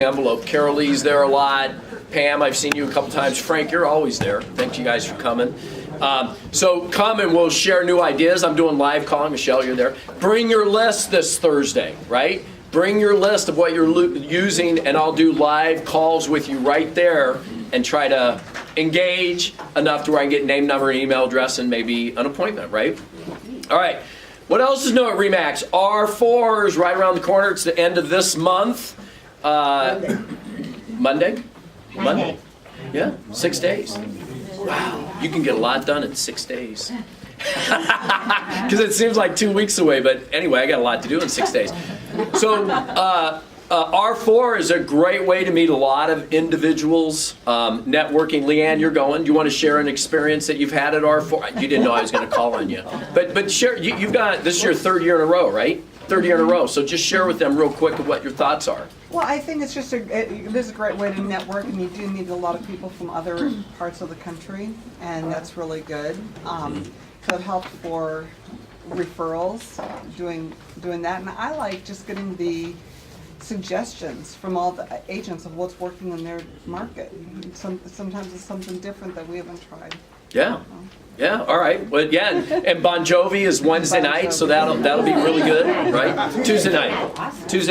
envelope. Carol Lee's there a lot. Pam, I've seen you a couple times. Frank, you're always there. Thank you guys for coming. So come and we'll share new ideas. I'm doing live calling. Michelle, you're there. Bring your list this Thursday, right? Bring your list of what you're using, and I'll do live calls with you right there and try to engage enough to where I can get name, number, and email address, and maybe an appointment, right? All right. What else is new at RE/MAX? R4 is right around the corner. It's the end of this month. Monday? Yeah, 6 days. Wow, you can get a lot done in 6 days. Because it seems like 2 weeks away, but anyway, I got a lot to do in 6 days. So R4 is a great way to meet a lot of individuals, networking. Leanne, you're going. Do you want to share an experience that you've had at R4? You didn't know I was going to call on you. But share, you've got, this is your third year in a row, right? Third year in a row. So just share with them real quick what your thoughts are. Well, I think it's just this is a great way to network, and you do meet a lot of people from other parts of the country, and that's really good. So it helps for referrals, doing that, and I like just getting the suggestions from all the agents of what's working in their market. Sometimes it's something different that we haven't tried. Yeah. Yeah, all right. Well, yeah, and Bon Jovi is Wednesday night, so that'll be really good, right? Tuesday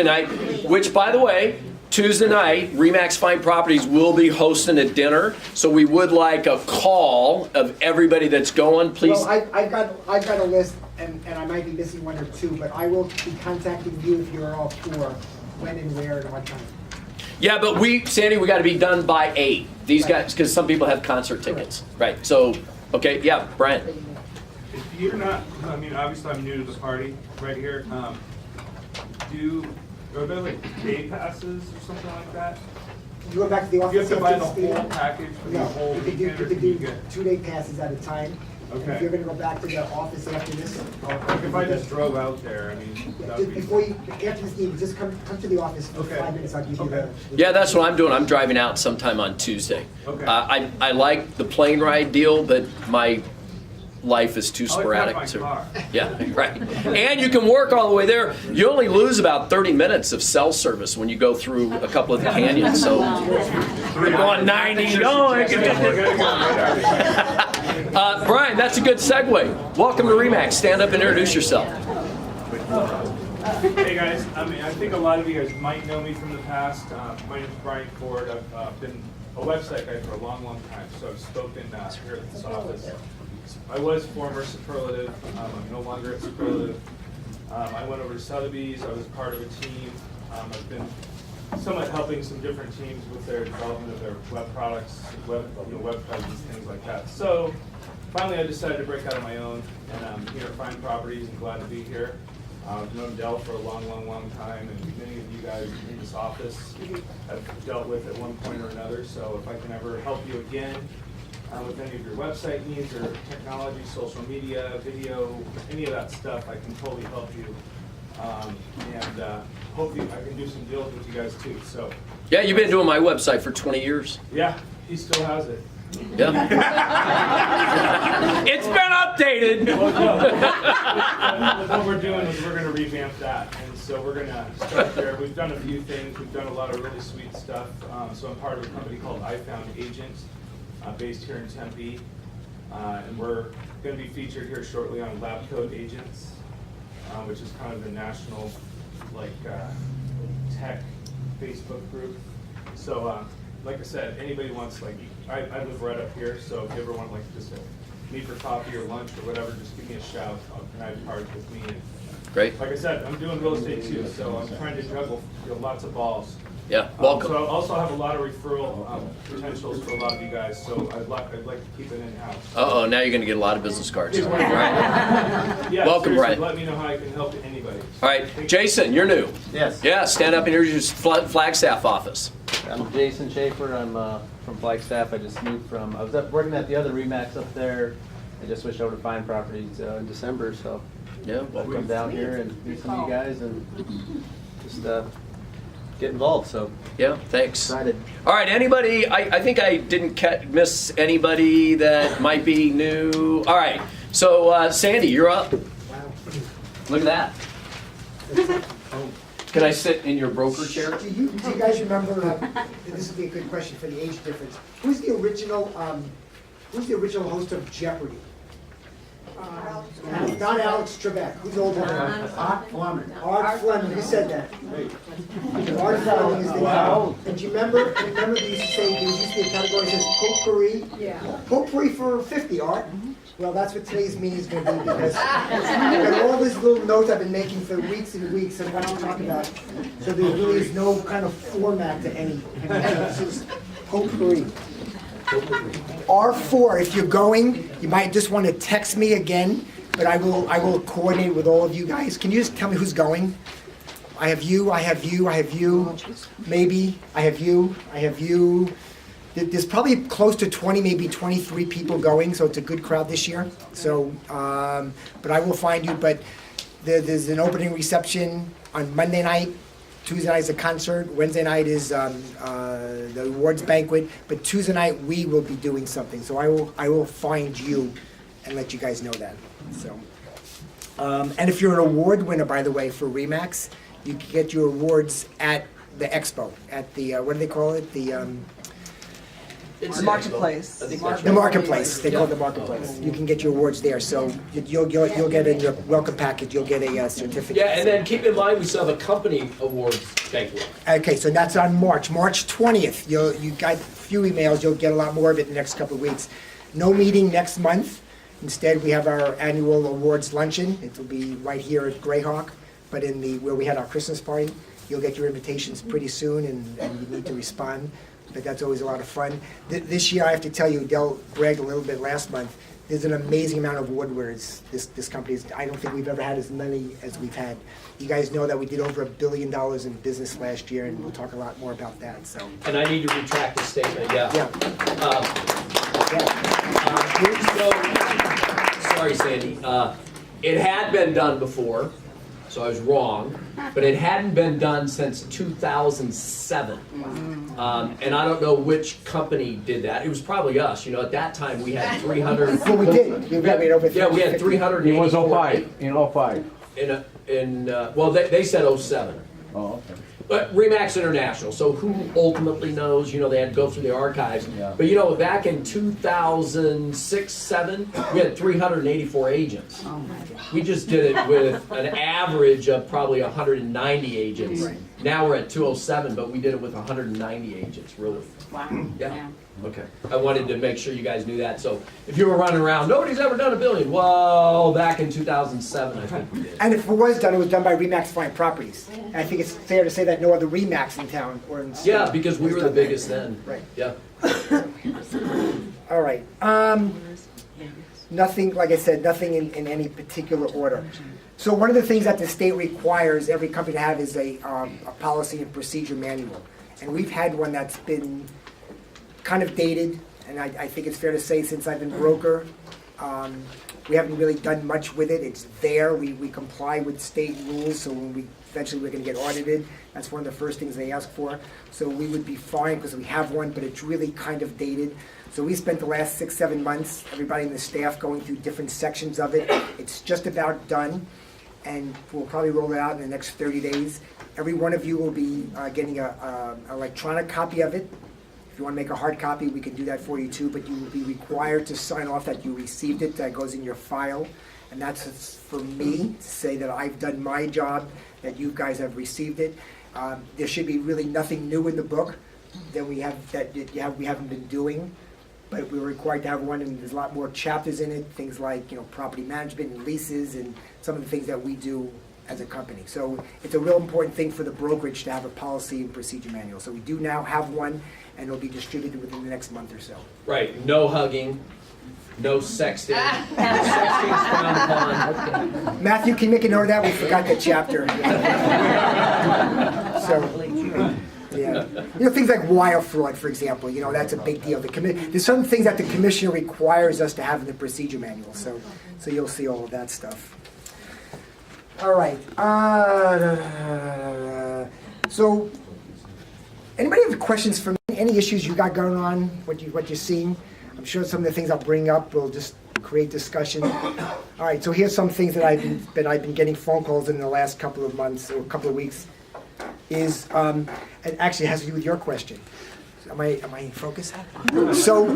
night, which, by the way, Tuesday night, RE/MAX Fine Properties will be hosting a dinner, so we would like a call of everybody that's going, please. Well, I've got a list, and I might be missing one or two, but I will be contacting you if you're all sure when and where and what time. Yeah, but Sandy, we got to be done by 8. These guys, because some people have concert tickets, right? So. Okay, yeah, Brian. If you're not, I mean, obviously I'm new to the party right here. Are there like day passes or something like that? You go back to the office. You have to buy the whole package for the whole weekend, or you can can you do get? 2-day passes at a time. Okay. And if you're going to go back to the office after this. Like if I just drove out there, I mean, that would be. After this meeting, just come to the office for 5 minutes. I'll give you the. Yeah, that's what I'm doing. I'm driving out sometime on Tuesday. Okay. I like the plane ride deal, but my life is too sporadic. I like to car. Yeah, right. And you can work all the way there. You only lose about 30 minutes of cell service when you go through a couple of the canyons. So you're going 90. Brian, that's a good segue. Welcome to RE/MAX. Stand up and introduce yourself. Hey guys, I mean, I think a lot of you guys might know me from the past. My name is Brian Ford. I've been a website guy for a long, long time, so I've spoken here at this office. I was former Superlative. I'm no longer at Superlative. I went over to Sotheby's. I was part of a team. I've been somewhat helping some different teams with their development of their web products, web presence, things like that. So finally, I decided to break out on my own, and I'm here at Fine Properties and glad to be here. I've known Dell for a long, long, long time, and many of you guys in this office have dealt with at one point or another. So if I can ever help you again with any of your website needs or technology, social media, video, any of that stuff, I can totally help you. And hopefully I can do some deals with you guys too. So Yeah, you've been doing my website for 20 years. yeah, he still has it. Yeah. It's been updated. What we're doing is we're going to revamp that, and so we're going to start there. We've done a few things. We've done a lot of really sweet stuff. So I'm part of a company called I Found Agent, based here in Tempe, and we're going to be featured here shortly on Lab Coat Agents, which is kind of the national tech Facebook group. So like I said, anybody wants, I live right up here, so if you ever want just to meet for coffee or lunch or whatever, just give me a shout. I'll have cards with me. And Great. like I said, I'm doing real estate too, so I'm trying to juggle lots of balls. Yeah, welcome. So I also have a lot of referral potentials for a lot of you guys, so I'd like to keep it in-house. Uh-oh, now you're going to get a lot of business cards. All right. Yeah, Welcome, Brian. Let me know how I can help anybody. All right, Jason, you're new. Yes. Yeah, stand up and introduce Flagstaff office. I'm Jason Schaefer. I'm from Flagstaff. I just moved from, I was working at the other RE/MAX up there. I just switched over to Fine Properties in December, so Yeah, I'll welcome. come down here and meet some of you guys and just get involved, so Yeah, thanks. excited. All right, anybody, I think I didn't miss anybody that might be new. All right, so Sandy, you're up. Wow. Look at that. Can I sit in your broker chair? Do you guys remember, this would be a good question for the age difference, who's the original host of Jeopardy? Not Alex Trebek, who's older than him? Art Fleming. Art Fleming, who said that? Art Fleming is the guy. And do you remember they used to say, there used to be a category that says potpourri? Yeah. Potpourri for 50, Art? Well, that's what today's meeting is going to be, because I've got all these little notes I've been making for weeks and weeks of what to talk about. So there really is no kind of format to any. It's just potpourri. R4, if you're going, you might just want to text me again, but I will coordinate with all of you guys. Can you just tell me who's going? I have you, maybe, I have you. There's probably close to 20, maybe 23 people going, so it's a good crowd this year. So, but I will find you, but there's an opening reception on Monday night. Tuesday night is a concert, Wednesday night is the awards banquet, but Tuesday night we will be doing something. So I will find you and let you guys know that. So, and if you're an award winner, by the way, for REMAX, you can get your awards at the expo, at the, what do they call it? It's The marketplace. I think that's The right. marketplace, they call it the marketplace. You can get your awards there, so you'll get in your welcome package, you'll get a certificate. Yeah, and then keep in mind, we still have a company awards banquet. Okay, so that's on March 20th. You got a few emails, you'll get a lot more of it in the next couple of weeks. No meeting next month. Instead, we have our annual awards luncheon. It will be right here at Greyhawk, but where we had our Christmas party. You'll get your invitations pretty soon, and you need to respond. But that's always a lot of fun. This year, I have to tell you, Greg, a little bit last month, there's an amazing amount of award winners. This company I don't think we've ever had as many as we've had. You guys know that we did over $1 billion in business last year, and we'll talk a lot more about that. So. And I need to retract the statement, yeah. Sorry, Sandy. It had been done before, so I was wrong, but it hadn't been done since 2007. And I don't know which company did that. It was probably us. At that time we had 300. Well, we did. We had over Yeah, we had 384. It was 05, in 05. Well, they said 07. Oh, okay. But REMAX International, so who ultimately knows, they had to go through the archives. Yeah. But back in 2006, 7, we had 384 agents. Oh my God. We just did it with an average of probably 190 agents. Right. Now we're at 207, but we did it with 190 agents, really. Wow. Yeah. Okay. I wanted to make sure you guys knew that. So if you were running around, nobody's ever done $1 billion. Well, back in 2007, I think we did. And if it was done by REMAX Fine Properties. And I think it's fair to say that no other REMAX in town or in the state Yeah, because we has were the done that. biggest then. Right. Yeah. All right. Nothing, like I said, nothing in any particular order. So one of the things that the state requires every company to have is a policy and procedure manual. And we've had one that's been kind of dated, and I think it's fair to say since I've been broker, we haven't really done much with it. It's there. We comply with state rules, so when eventually we're going to get audited. That's one of the first things they ask for. So we would be fine because we have one, but it's really kind of dated. So we spent the last 6-7 months, everybody in the staff, going through different sections of it. It's just about done, and we'll probably roll it out in the next 30 days. Every one of you will be getting an electronic copy of it. If you want to make a hard copy, we can do that for you too, but you will be required to sign off that you received it. That goes in your file, and that's for me to say that I've done my job, that you guys have received it. There should be really nothing new in the book that we haven't been doing, but we're required to have one, and there's a lot more chapters in it, things like property management and leases and some of the things that we do as a company. So it's a real important thing for the brokerage to have a policy and procedure manual. So we do now have one, and it'll be distributed within the next month or so. Right. No hugging. No sexting. Sexting's frowned upon. Matthew, can you make a note of that? We forgot that chapter. Yeah. Things like wire fraud, for example, that's a big deal. There's some things that the commissioner requires us to have in the procedure manual, so you'll see all of that stuff. All right. So, anybody have questions for me? Any issues you got going on? What you're seeing? I'm sure some of the things I'll bring up will just create discussion. All right. So here's some things that I've been getting phone calls in the last couple of months or couple of weeks. is, it actually has to do with your question. Am I in focus? So,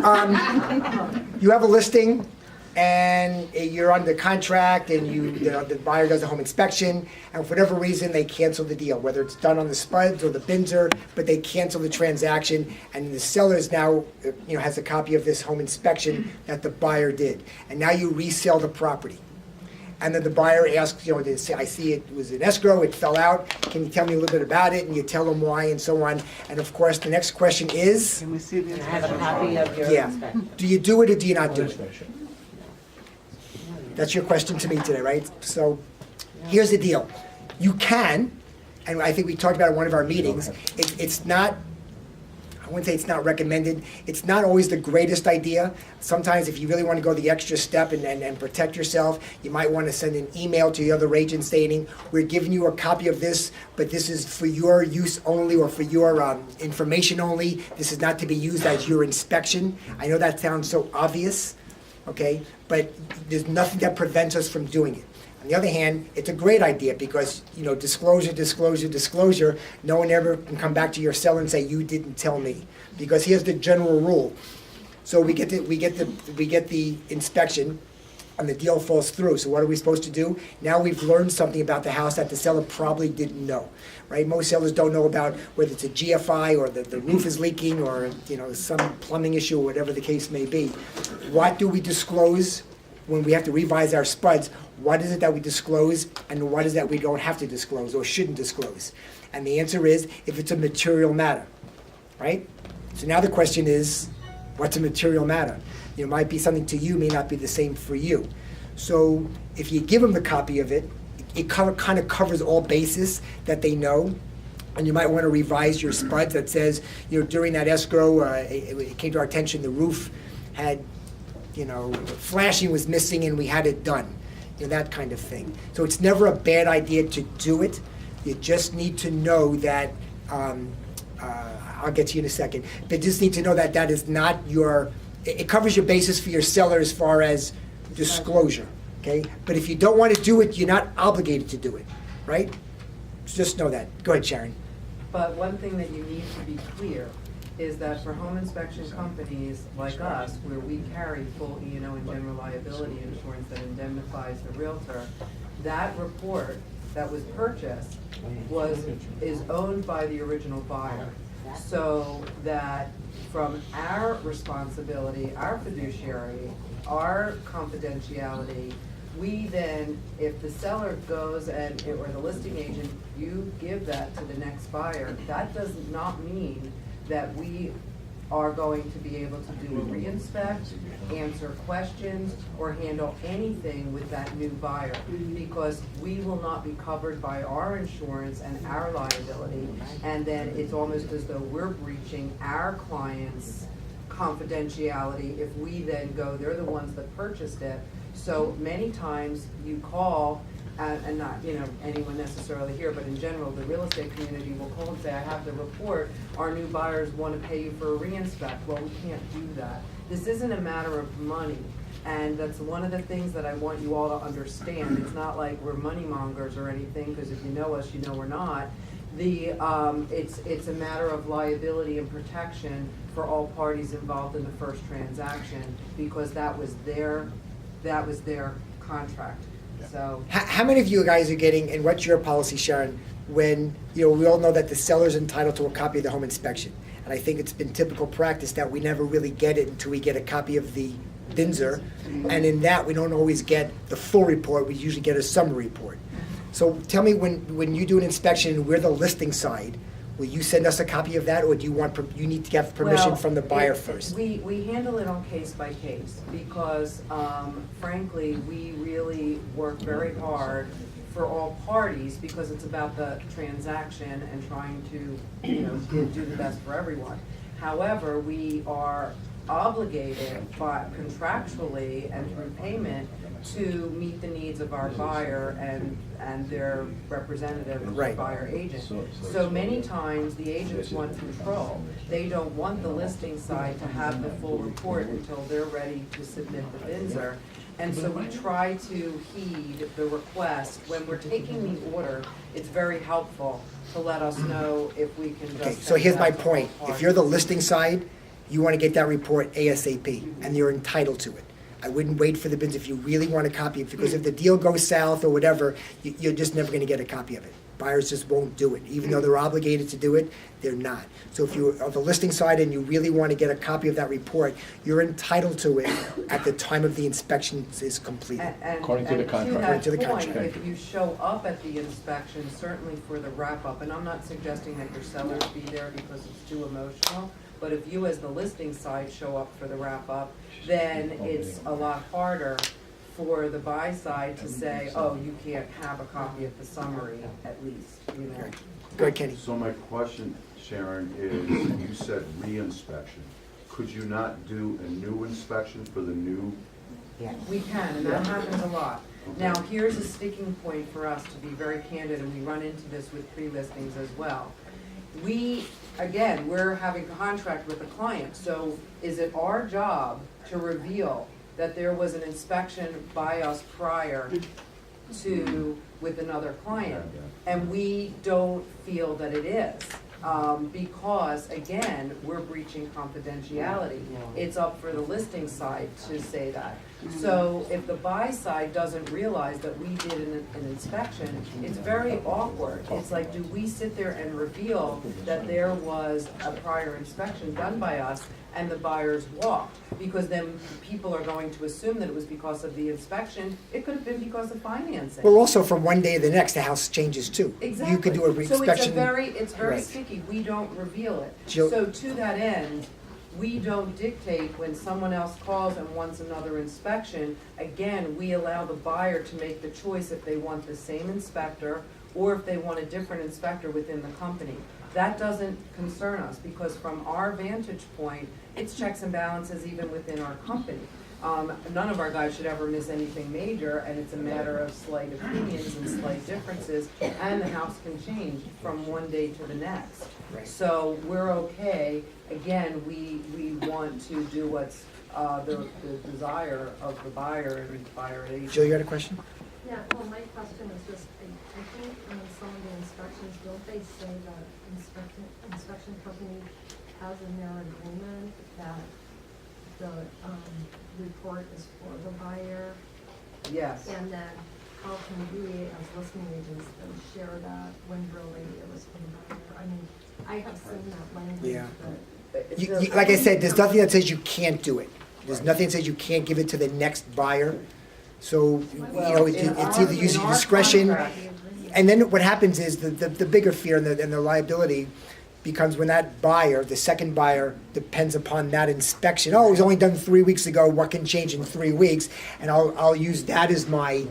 you have a listing, and you're under contract, and the buyer does a home inspection, and for whatever reason, they cancel the deal, whether it's done on the spuds or the binzer, but they cancel the transaction, and the seller now, has a copy of this home inspection that the buyer did, and now you resell the property. And then the buyer asks, I see it was in escrow, it fell out, can you tell me a little bit about it? And you tell them why and so on. And of course, the next question is, Can we see the I have a copy of your yeah, inspection. do you do it or do you not do it? That's your question to me today, right? So here's the deal. You can, and I think we talked about it in one of our meetings, it's not, I wouldn't say it's not recommended. It's not always the greatest idea. Sometimes if you really want to go the extra step and protect yourself, you might want to send an email to the other agent stating, we're giving you a copy of this, but this is for your use only or for your information only. This is not to be used as your inspection. I know that sounds so obvious, okay? But there's nothing that prevents us from doing it. On the other hand, it's a great idea because, disclosure, disclosure, disclosure, no one ever can come back to your seller and say, you didn't tell me. Because here's the general rule. So we get the inspection and the deal falls through. So what are we supposed to do? Now we've learned something about the house that the seller probably didn't know, right? Most sellers don't know about whether it's a GFI or the roof is leaking or, some plumbing issue or whatever the case may be. What do we disclose when we have to revise our spuds? What is it that we disclose and what is that we don't have to disclose or shouldn't disclose? And the answer is if it's a material matter, right? So now the question is, what's a material matter? It might be something to you, may not be the same for you. So if you give them the copy of it, it kind of covers all bases that they know. And you might want to revise your spuds that says, during that escrow, it came to our attention the roof had, flashing was missing and we had it done. That kind of thing. So it's never a bad idea to do it. You just need to know that, I'll get to you in a second, but just need to know that that is not it covers your basis for your seller as far as disclosure, okay? But if you don't want to do it, you're not obligated to do it, right? Just know that. Go ahead, Sharon. But one thing that you need to be clear is that for home inspection companies like us, where we carry full E&O and general liability insurance that indemnifies the realtor, that report that was purchased is owned by the original buyer. So that from our responsibility, our fiduciary, our confidentiality, we then, if the seller goes or the listing agent, you give that to the next buyer, that does not mean that we are going to be able to do a re-inspect, answer questions, or handle anything with that new buyer, because we will not be covered by our insurance and our liability, and then it's almost as though we're breaching our client's confidentiality if we then go, they're the ones that purchased it. So many times you call, and not anyone necessarily here, but in general, the real estate community will call and say, I have the report, our new buyers want to pay you for a re-inspect. Well, we can't do that. This isn't a matter of money, and that's one of the things that I want you all to understand. It's not like we're money mongers or anything, because if you know us, you know we're not. It's a matter of liability and protection for all parties involved in the first transaction, because that was their contract. So How many of you guys are getting, and what's your policy, Sharon, when, we all know that the seller's entitled to a copy of the home inspection. And I think it's been typical practice that we never really get it until we get a copy of the BINSR. And in that, we don't always get the full report, we usually get a summary report. So tell me, when you do an inspection and we're the listing side, will you send us a copy of that, or do you need to get permission from the buyer first? We handle it on case by case because, frankly, we really work very hard for all parties because it's about the transaction and trying to, do the best for everyone. However, we are obligated by contractually and through payment to meet the needs of our buyer and their representative, Right. buyer agent. So many times, the agents want control. They don't want the listing side to have the full report until they're ready to submit the BINSR. And so we try to heed the request. When we're taking the order, it's very helpful to let us know if we can just. Okay, so send here's it my out to all point. If parties. you're the listing side, you want to get that report ASAP, and you're entitled to it. I wouldn't wait for the bids if you really want a copy, because if the deal goes south or whatever, you're just never going to get a copy of it. Buyers just won't do it. Even though they're obligated to do it, they're not. So if you're on the listing side and you really want to get a copy of that report, you're entitled to it at the time of the inspection is completed. According to the contract. According to the that point, contract. if you show up at the inspection, certainly for the wrap-up, and I'm not suggesting that your sellers be there because it's too emotional, but if you as the listing side show up for the wrap-up, then it's a lot harder for the buy side to say, oh, you can't have a copy of the summary at least, you know? Go ahead, Kenny. So my question, Sharon, is you said re-inspection. Could you not do a new inspection for the new? We can, and that happens a lot. Now, here's a sticking point for us, to be very candid, and we run into this with pre-listings as well. We're having a contract with the client, so is it our job to reveal that there was an inspection by us prior to, with another client? And we don't feel that it is, because, again, we're breaching confidentiality. It's up for the listing side to say that. So if the buy side doesn't realize that we did an inspection, it's very awkward. It's like, do we sit there and reveal that there was a prior inspection done by us and the buyers walked? Because then people are going to assume that it was because of the inspection. It could have been because of financing. Well, also from one day to the next, the house changes too. Exactly. You could do a re-inspection. So it's very Right. sticky. We don't reveal it. Jill- So to that end, we don't dictate when someone else calls and wants another inspection. Again, we allow the buyer to make the choice if they want the same inspector or if they want a different inspector within the company. That doesn't concern us, because from our vantage point, it's checks and balances even within our company. None of our guys should ever miss anything major, and it's a matter of slight opinions and slight differences, and the house can change from one day to the next. Right. So we're okay. Again, we want to do what's the desire of the buyer and the buyer agent. Jill, you had a question? Yeah, well, my question is just, I think in some of the inspections, don't they say that inspection company has in their agreement that the report is for the buyer? Yes. And then how can we, as listing agents, then share that when really it was for the buyer? I mean, I have seen that language, Yeah. but Like I said, there's nothing that says you can't do it. There's nothing that says you can't give it to the next buyer. So, it's either use your discretion. And then what happens is the bigger fear and the liability becomes when that buyer, the second buyer, depends upon that inspection. Oh, it was only done 3 weeks ago, what can change in 3 weeks? And I'll use that as my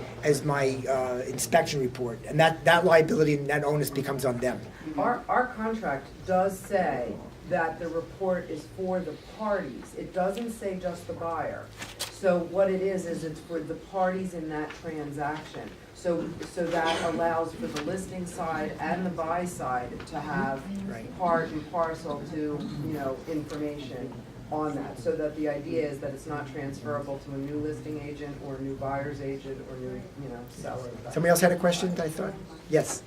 inspection report. And that liability and that onus becomes on them. Our contract does say that the report is for the parties. It doesn't say just the buyer. So what it is it's for the parties in that transaction. So that allows for the listing side and the buy side to have Right. part and parcel to, information on that. So that the idea is that it's not transferable to a new listing agent or a new buyer's agent or new, seller. Somebody else had a question, I thought? Yes.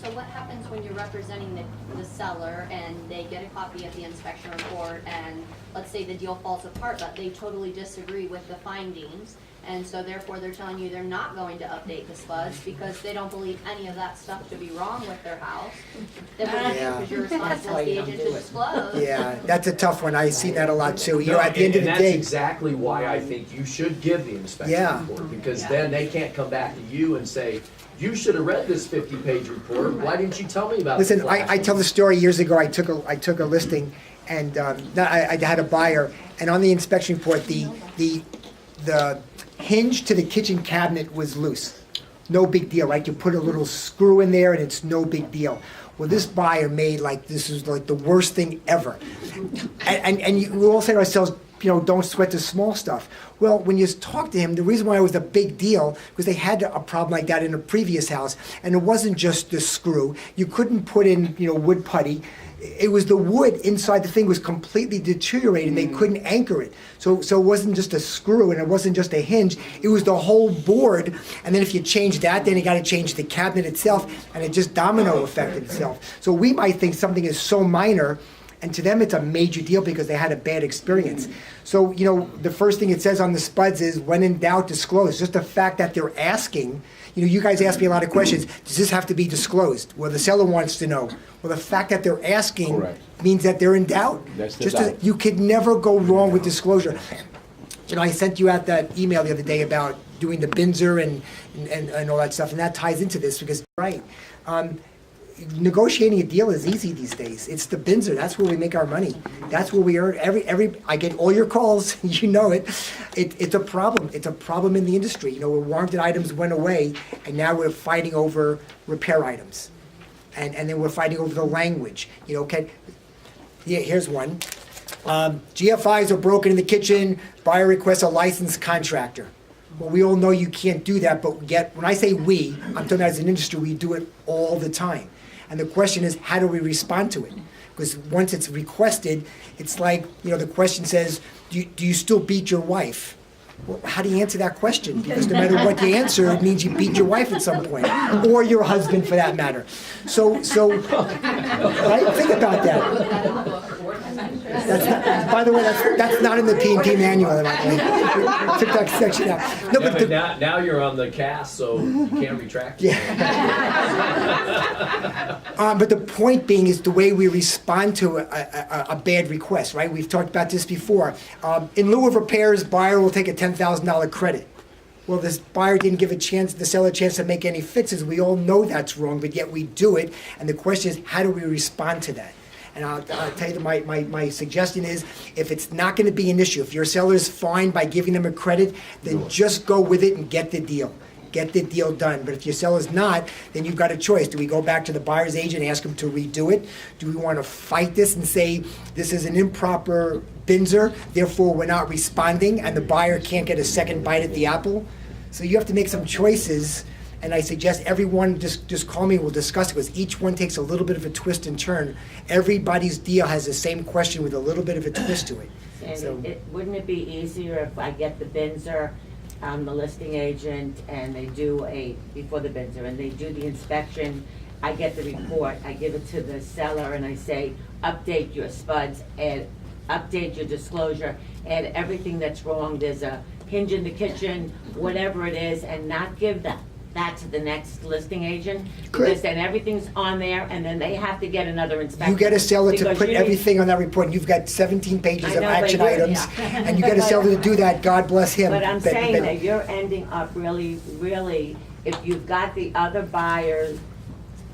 So what happens when you're representing the seller and they get a copy of the inspection report and let's say the deal falls apart, but they totally disagree with the findings, and so therefore they're telling you they're not going to update the SPUDs because they don't believe any of that stuff to be wrong with their house? Then what do you do? Yeah. Because you're responsible as the agent to disclose. Yeah, that's a tough one. I've seen that a lot too. At the end of the And day. that's exactly why I think you should give the inspection Yeah. report, because then they can't come back to you and say, you should have read this 50-page report, why didn't you tell me about the Listen, I tell the story years ago. I took a listing, and I had a buyer, and on the inspection report, the hinge to the kitchen cabinet was loose. No big deal, right? You put a little screw in there, and it's no big deal. Well, this buyer made this was like the worst thing ever, and we all say to ourselves, don't sweat the small stuff. Well, when you talk to him, the reason why it was a big deal was they had a problem like that in a previous house, and it wasn't just the screw. You couldn't put in, wood putty. It was the wood inside the thing was completely deteriorating. They couldn't anchor it. So it wasn't just a screw and it wasn't just a hinge. It was the whole board. And then if you change that, then you got to change the cabinet itself, and it just domino affected itself. So we might think something is so minor, and to them it's a major deal because they had a bad experience. So, the first thing it says on the spuds is, when in doubt, disclose. Just the fact that they're asking. You guys ask me a lot of questions. Does this have to be disclosed? Well, the seller wants to know. Well, the fact that they're asking Correct. means that they're in doubt. That's the doubt. You could never go wrong with disclosure. I sent you out that email the other day about doing the Binzer and all that stuff, and that ties into this because, right, negotiating a deal is easy these days. It's the Binzer. That's where we make our money. That's where we earn I get all your calls. You know it. It's a problem. It's a problem in the industry. Where warranted items went away, and now we're fighting over repair items, and then we're fighting over the language. Okay. Yeah, here's one. GFIs are broken in the kitchen. Buyer requests a licensed contractor. Well, we all know you can't do that, but yet when I say we, I'm talking about as an industry, we do it all the time. And the question is, how do we respond to it? Because once it's requested, it's like, the question says, do you still beat your wife? Well, how do you answer that question? Because no matter what you answer, it means you beat your wife at some point, or your husband for that matter. So, right? Think about that. That's not, by the way, that's not in the P&P manual. I took that section out. No, Yeah, but but now you're on the cast, so you can't retract it. But the point being is the way we respond to a bad request, right? We've talked about this before. In lieu of repairs, buyer will take a $10,000 credit. Well, this buyer didn't give the seller a chance to make any fixes. We all know that's wrong, but yet we do it. And the question is, how do we respond to that? And I'll tell you, my suggestion is, if it's not going to be an issue, if your seller is fine by giving them a credit, then just go with it and get the deal. Get the deal done. But if your seller's not, then you've got a choice. Do we go back to the buyer's agent and ask him to redo it? Do we want to fight this and say this is an improper Binzer, therefore we're not responding, and the buyer can't get a second bite at the apple? So you have to make some choices. And I suggest everyone just call me, we'll discuss it, because each one takes a little bit of a twist and turn. Everybody's deal has the same question with a little bit of a twist to it. And wouldn't it be easier if I get the Binzer, the listing agent, and they do before the Binzer, and they do the inspection, I get the report, I give it to the seller, and I say, update your spuds, and update your disclosure, add everything that's wrong, there's a hinge in the kitchen, whatever it is, and not give that to the next listing agent, because then everything's on there, and then they have to get another inspection. You get a seller to Because put you- everything on that report, and you've got 17 pages I of know, but action you're- items, yeah. and you get a seller to do that, God bless him. But I'm saying that you're ending up really, if you've got the other buyers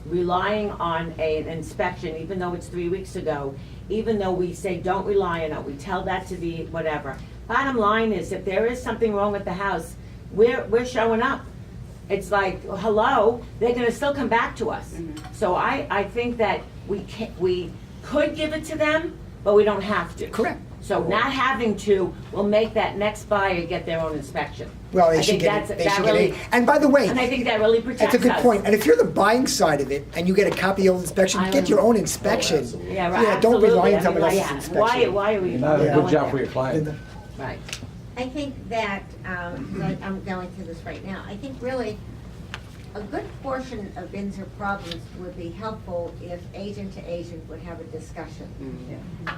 relying on an inspection, even though it's 3 weeks ago, even though we say don't rely on it, we tell that to the whatever. Bottom line is, if there is something wrong with the house, we're showing up. It's like, hello, they're gonna still come back to us. So I think that we could give it to them, but we don't have to. Correct. So not having to will make that next buyer get their own inspection. Well, they I should think get that's- it. They that should get really- it. And by the way, And I think that really protects us. that's a good point. And if you're the buying side of it, and you get a copy of the inspection, I get would- your own inspection. Yeah, right, Don't rely on absolutely. I someone mean, else's yeah. inspection. Why are we? You're not a going good job there? for your client. Right. I think that, like I'm going through this right now, I think really a good portion of Binzer problems would be helpful if agent to agent would have a discussion.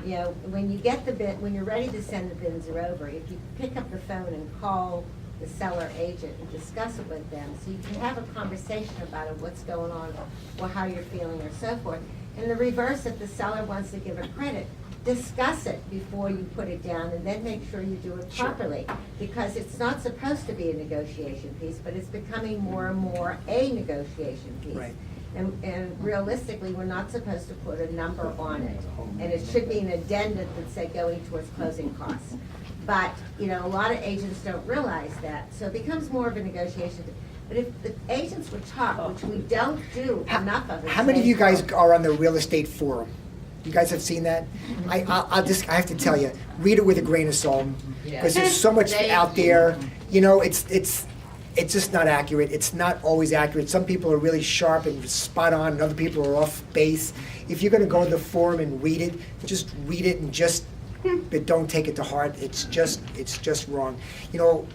You know, when you get when you're ready to send the Binzer over, if you pick up the phone and call the seller agent and discuss it with them, so you can have a conversation about it, what's going on, or how you're feeling, or so forth. In the reverse, if the seller wants to give a credit, discuss it before you put it down, and then make sure you do it properly. Because it's not supposed to be a negotiation piece, but it's becoming more and more a negotiation piece. Right. And realistically, we're not supposed to put a number on it. And it should be an addendum that say going towards closing costs. But, you know, a lot of agents don't realize that, so it becomes more of a negotiation. But if the agents would talk, which we don't do enough of. How many of you guys are on the real estate forum? You guys have seen that? I have to tell you, read it with a grain of salt, because there's so much out there. You know, it's just not accurate. It's not always accurate. Some people are really sharp and spot on, and other people are off base. If you're going to go to the forum and read it, just read it and but don't take it to heart. It's just wrong. You know,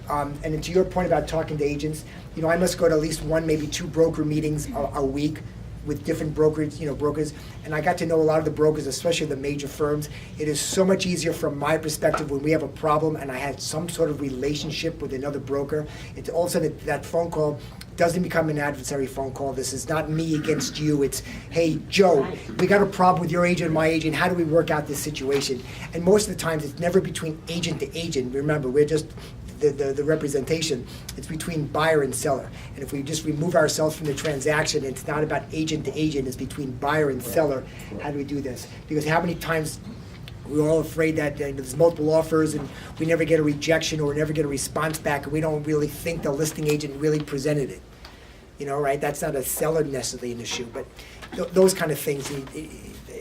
and to your point about talking to agents, you know, I must go to at least one, maybe two broker meetings a week with different brokers, and I got to know a lot of the brokers, especially the major firms. It is so much easier from my perspective when we have a problem and I had some sort of relationship with another broker. It's all of a sudden that phone call doesn't become an adversary phone call. This is not me against you. It's, hey, Joe, we got a problem with your agent and my agent. How do we work out this situation? And most of the times, it's never between agent to agent. Remember, we're just the representation. It's between buyer and seller. And if we just remove ourselves from the transaction, it's not about agent to agent. It's between buyer and seller. How do we do this? Because how many times we're all afraid that there's multiple offers and we never get a rejection or never get a response back, and we don't really think the listing agent really presented it. You know, right? That's not a seller necessarily an issue, but those kind of things.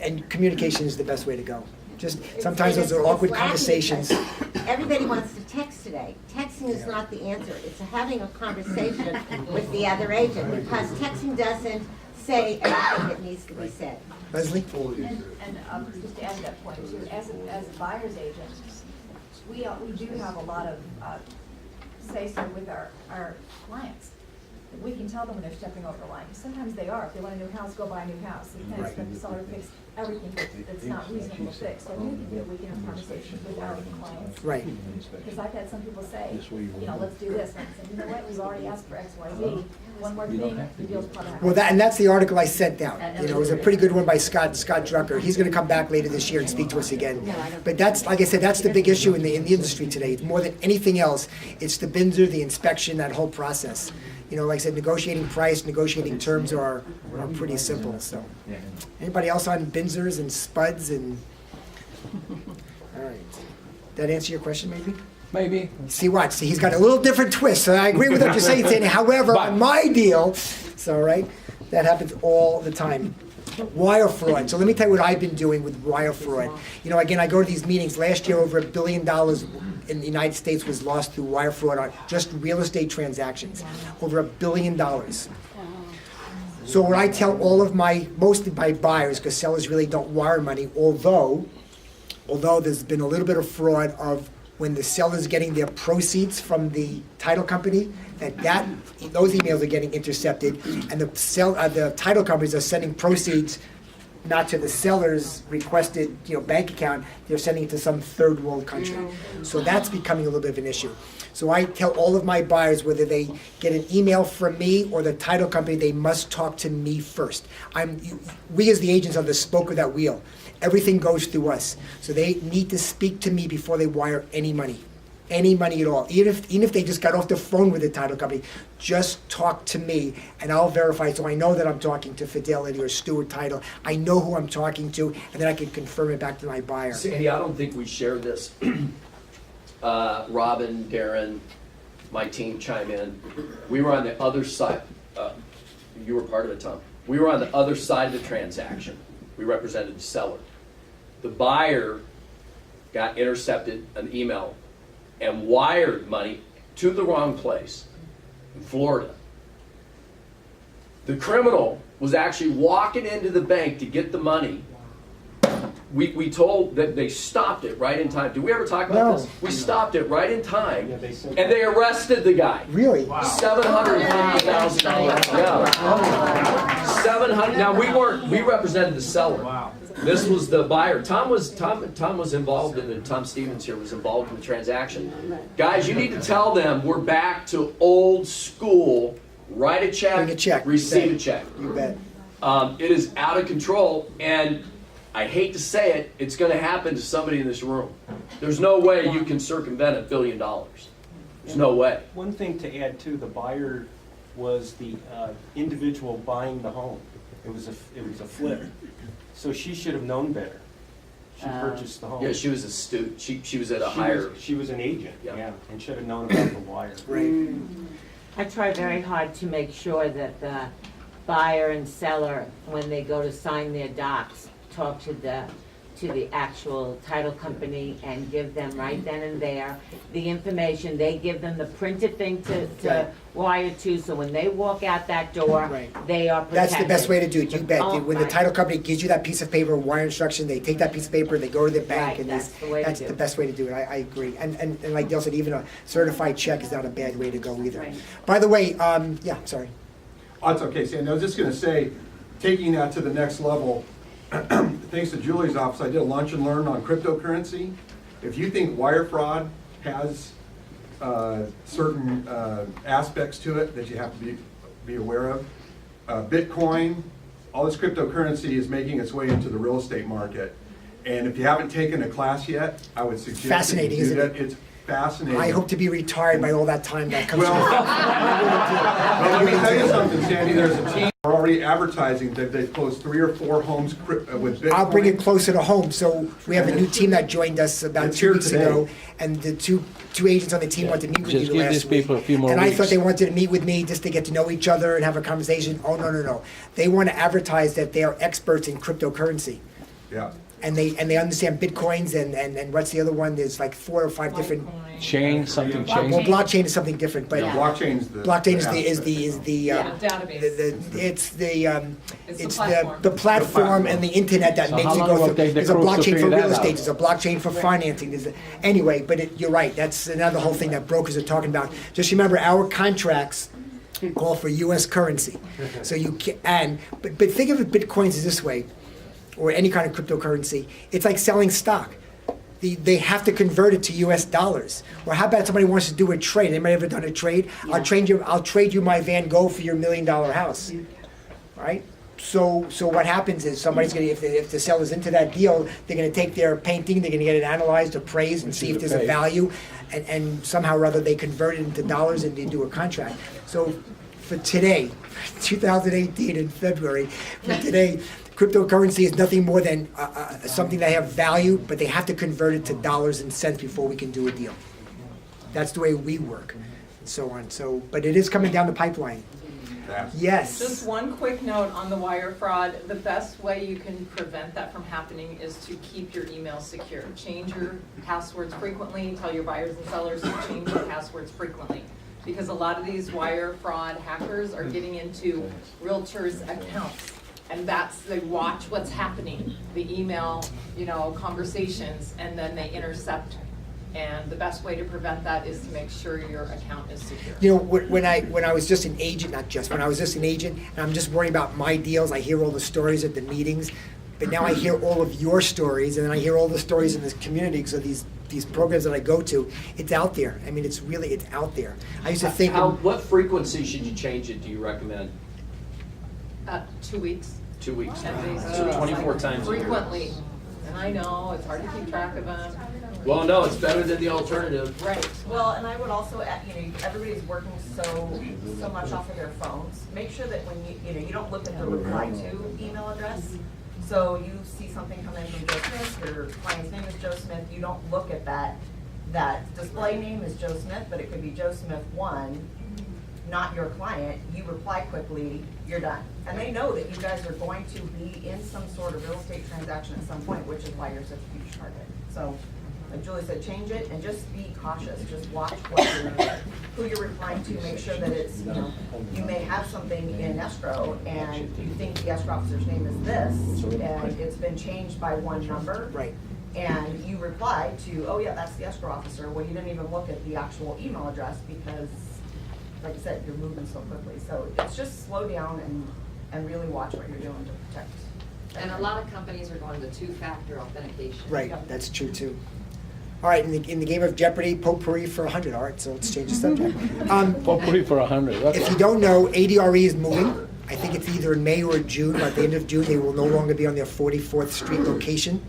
And communication is the best way to go. Just sometimes those are awkward conversations. Everybody wants to text today. Texting is not the answer. It's having a conversation with the other agent, because texting doesn't say everything that needs to be said. Leslie? And just to add to that point too, as a buyer's agent, we do have a lot of say-so with our clients. We can tell them when they're stepping over the line, because sometimes they are. If they want a new house, go buy a new house. So you can't expect the seller to fix everything that's not reasonable to fix. So I do think that we can have conversations with our clients. Right. Because I've had some people say, let's do this. And I said, you know what, we've already asked for X, Y, Z. One more thing, the deal's probably not. Well, and that's the article I sent out. It was a pretty good one by Scott Drucker. He's going to come back later this year and speak to us again. But that's, like I said, that's the big issue in the industry today. More than anything else, it's the BINSR, the inspection, that whole process. Like I said, negotiating price, negotiating terms are pretty simple. So, anybody else on BINSRs and SPUDs and? All right, that answer your question, maybe? Maybe. See, he's got a little different twist. So I agree with what you're saying, Sandy. However, on my deal, that happens all the time. Wire fraud. So let me tell you what I've been doing with wire fraud. Again, I go to these meetings. Last year, over $1 billion in the United States was lost through wire fraud on just real estate transactions. Over $1 billion. So what I tell most of my buyers, because sellers really don't wire money, although there's been a little bit of fraud of when the seller's getting their proceeds from the title company, those emails are getting intercepted, and the title companies are sending proceeds not to the seller's requested bank account. They're sending it to some third world country. So that's becoming a little bit of an issue. So I tell all of my buyers, whether they get an email from me or the title company, they must talk to me first. We as the agents are the spoke of that wheel. Everything goes through us. So they need to speak to me before they wire any money at all. Even if they just got off the phone with the title company, just talk to me and I'll verify, so I know that I'm talking to Fidelity or Stewart Title. I know who I'm talking to, and then I can confirm it back to my buyer. Sandy, I don't think we shared this. Robin, Darren, my team chime in. We were on the other side. You were part of it, Tom. We were on the other side of the transaction. We represented the seller. The buyer got intercepted an email and wired money to the wrong place in Florida. The criminal was actually walking into the bank to get the money. We told that they stopped it right in time. Did we ever talk about this? We stopped it right in time, and they arrested the guy. Really? Wow. $750,000. Yeah. 700. Now we represented the seller. Wow. This was the buyer. Tom was involved in it. Tom Stevens here was involved in the transaction. Guys, you need to tell them we're back to old school. Write a check. Bring a check. Receive a check. You bet. It is out of control, and I hate to say it, it's going to happen to somebody in this room. There's no way you can circumvent $1 billion. There's no way. One thing to add too, the buyer was the individual buying the home. It was a flip, so she should have known better. She purchased the home. Yeah, she was astute. She was at a She was an agent, yeah, and should have known about the wire. Right. I try very hard to make sure that the buyer and seller, when they go to sign their docs, talk to the actual title company and give them right then and there the information. They give them the printed thing to Right. wire to, so when they walk out that door, Right. they are protected. That's the best way to do it, you bet. Oh, When the right. title company gives you that piece of paper, wire instruction, they take that piece of paper, they go to their bank, Right, and that's the way to that's do the it. best way to do it. I agree. And like Dale said, even a certified check is not a bad way to go either. Right. By the way, yeah, sorry. Oh, that's okay, Sandy. I was just gonna say, taking that to the next level, thanks to Julie's office, I did a lunch and learn on cryptocurrency. If you think wire fraud has certain aspects to it that you have to be aware of, Bitcoin, all this cryptocurrency is making its way into the real estate market. And if you haven't taken a class yet, I would suggest that you Fascinating, do isn't that. it? It's fascinating. I hope to be retired by all that time that comes. Well, let me tell you something, Sandy, there's a team already advertising that they've closed 3 or 4 homes with Bitcoin. I'll bring it closer to home. So we have a new team that joined us about It's 2 here weeks today. ago, and the two agents on the team wanted to meet with Just you give these last week. people a few more And I weeks. thought they wanted to meet with me just to get to know each other and have a conversation. Oh, no. They want to advertise that they are experts in cryptocurrency. Yeah. And they understand Bitcoins and what's the other one? There's like 4 or 5 different. Chain, something Well, chain. blockchain is something different, but Blockchain's the. blockchain is aspect. the Database. it's the platform. platform and the internet that So makes how it long go will through. it take the There's a crews to blockchain for figure real that estate. out? There's a blockchain for financing. Anyway, but you're right. That's another whole thing that brokers are talking about. Just remember, our contracts call for U.S. currency. So you can, but think of Bitcoins as this way, or any kind of cryptocurrency. It's like selling stock. They have to convert it to U.S. dollars. Or how about somebody wants to do a trade? Anybody ever done a trade? Yeah. I'll trade you my Van Gogh for your $1 million house, right? So what happens is somebody's gonna, if the seller's into that deal, they're gonna take their painting, they're gonna get it analyzed, appraised, and see if there's a value, and somehow or other they convert it into dollars and they do a contract. So for today, 2018 in February, for today, cryptocurrency is nothing more than something that have value, but they have to convert it to dollars and cents before we can do a deal. That's the way we work, and so on. So, but it is coming down the pipeline. Yes. Just one quick note on the wire fraud. The best way you can prevent that from happening is to keep your email secure. Change your passwords frequently. Tell your buyers and sellers to change your passwords frequently. Because a lot of these wire fraud hackers are getting into realtors' accounts. And they watch what's happening, the email, conversations, and then they intercept. And the best way to prevent that is to make sure your account is secure. When I was just an agent, when I was just an agent, and I'm just worrying about my deals, I hear all the stories at the meetings, but now I hear all of your stories, and then I hear all the stories in this community, so these programs that I go to, it's out there. I mean, it's out there. I used to think. What frequency should you change it, do you recommend? 2 weeks. 2 weeks. 10 days. So 24 times a year. Frequently. And I know, it's hard to keep track of them. Well, no, it's better than the alternative. Right. Well, and I would also add, everybody's working so much off of their phones. Make sure that when you don't look at the reply to email address. So you see something come in from Joe Smith, your client's name is Joe Smith, you don't look at that. That display name is Joe Smith, but it could be Joe Smith 1, not your client. You reply quickly, you're done. And they know that you guys are going to be in some sort of real estate transaction at some point, which is why you're such a huge target. So, like Julie said, change it and just be cautious. Just watch who you're replying to. Make sure that it's, you may have something in escrow and you think the escrow officer's name is this, and it's been changed by one number. Right. And you reply to, oh yeah, that's the escrow officer. Well, you didn't even look at the actual email address because, like I said, you're moving so quickly. So it's just slow down and really watch what you're doing to protect. And a lot of companies are going to two-factor authentication. Right, that's true too. All right, in the game of Jeopardy, potpourri for 100. All right, so let's change the subject. Potpourri for 100. If you don't know, ADRE is moving. I think it's either in May or June. By the end of June, they will no longer be on their 44th Street location.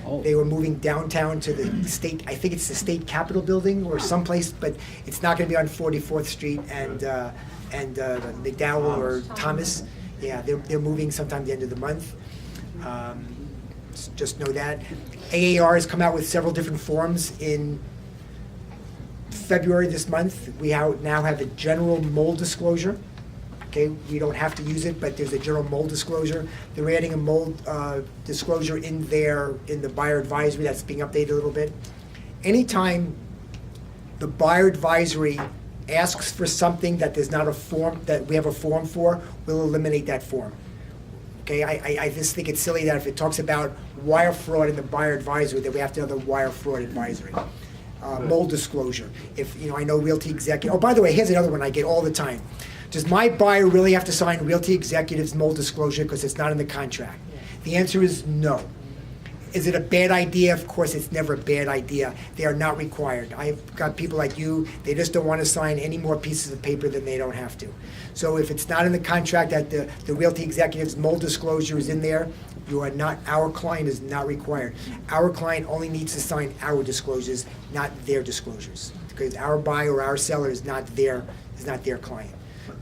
Oh. They were moving downtown to the state, I think it's the state capitol building or someplace, but it's not going to be on 44th Street and McDowell or Thomas. Yeah, they're moving sometime at the end of the month. Just know that. AAR has come out with several different forms in February this month. We now have a general mold disclosure. Okay, we don't have to use it, but there's a general mold disclosure. They're adding a mold disclosure in the buyer advisory that's being updated a little bit. Anytime the buyer advisory asks for something that there's not a form, that we have a form for, we'll eliminate that form. Okay, I just think it's silly that if it talks about wire fraud in the buyer advisory, that we have to have the wire fraud advisory. Mold disclosure. If, I know Realty Executive, oh, by the way, here's another one I get all the time. Does my buyer really have to sign Realty Executive's mold disclosure because it's not in the contract? The answer is no. Is it a bad idea? Of course, it's never a bad idea. They are not required. I've got people like you, they just don't want to sign any more pieces of paper than they don't have to. So if it's not in the contract that the Realty Executive's mold disclosure is in there, you are not, our client is not required. Our client only needs to sign our disclosures, not their disclosures. Because our buyer or our seller is not their client.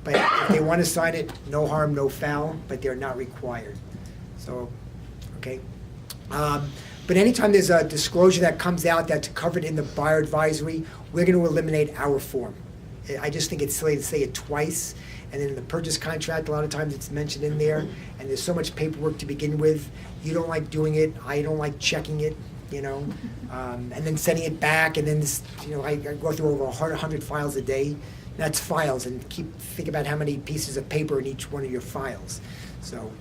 But if they want to sign it, no harm, no foul, but they're not required. So, okay. But anytime there's a disclosure that comes out that's covered in the buyer advisory, we're going to eliminate our form. I just think it's silly to say it twice, and then in the purchase contract, a lot of times it's mentioned in there, and there's so much paperwork to begin with. You don't like doing it, I don't like checking it, and then sending it back, and then this, I go through over 100 files a day. That's files, and think about how many pieces of paper in each one of your files. So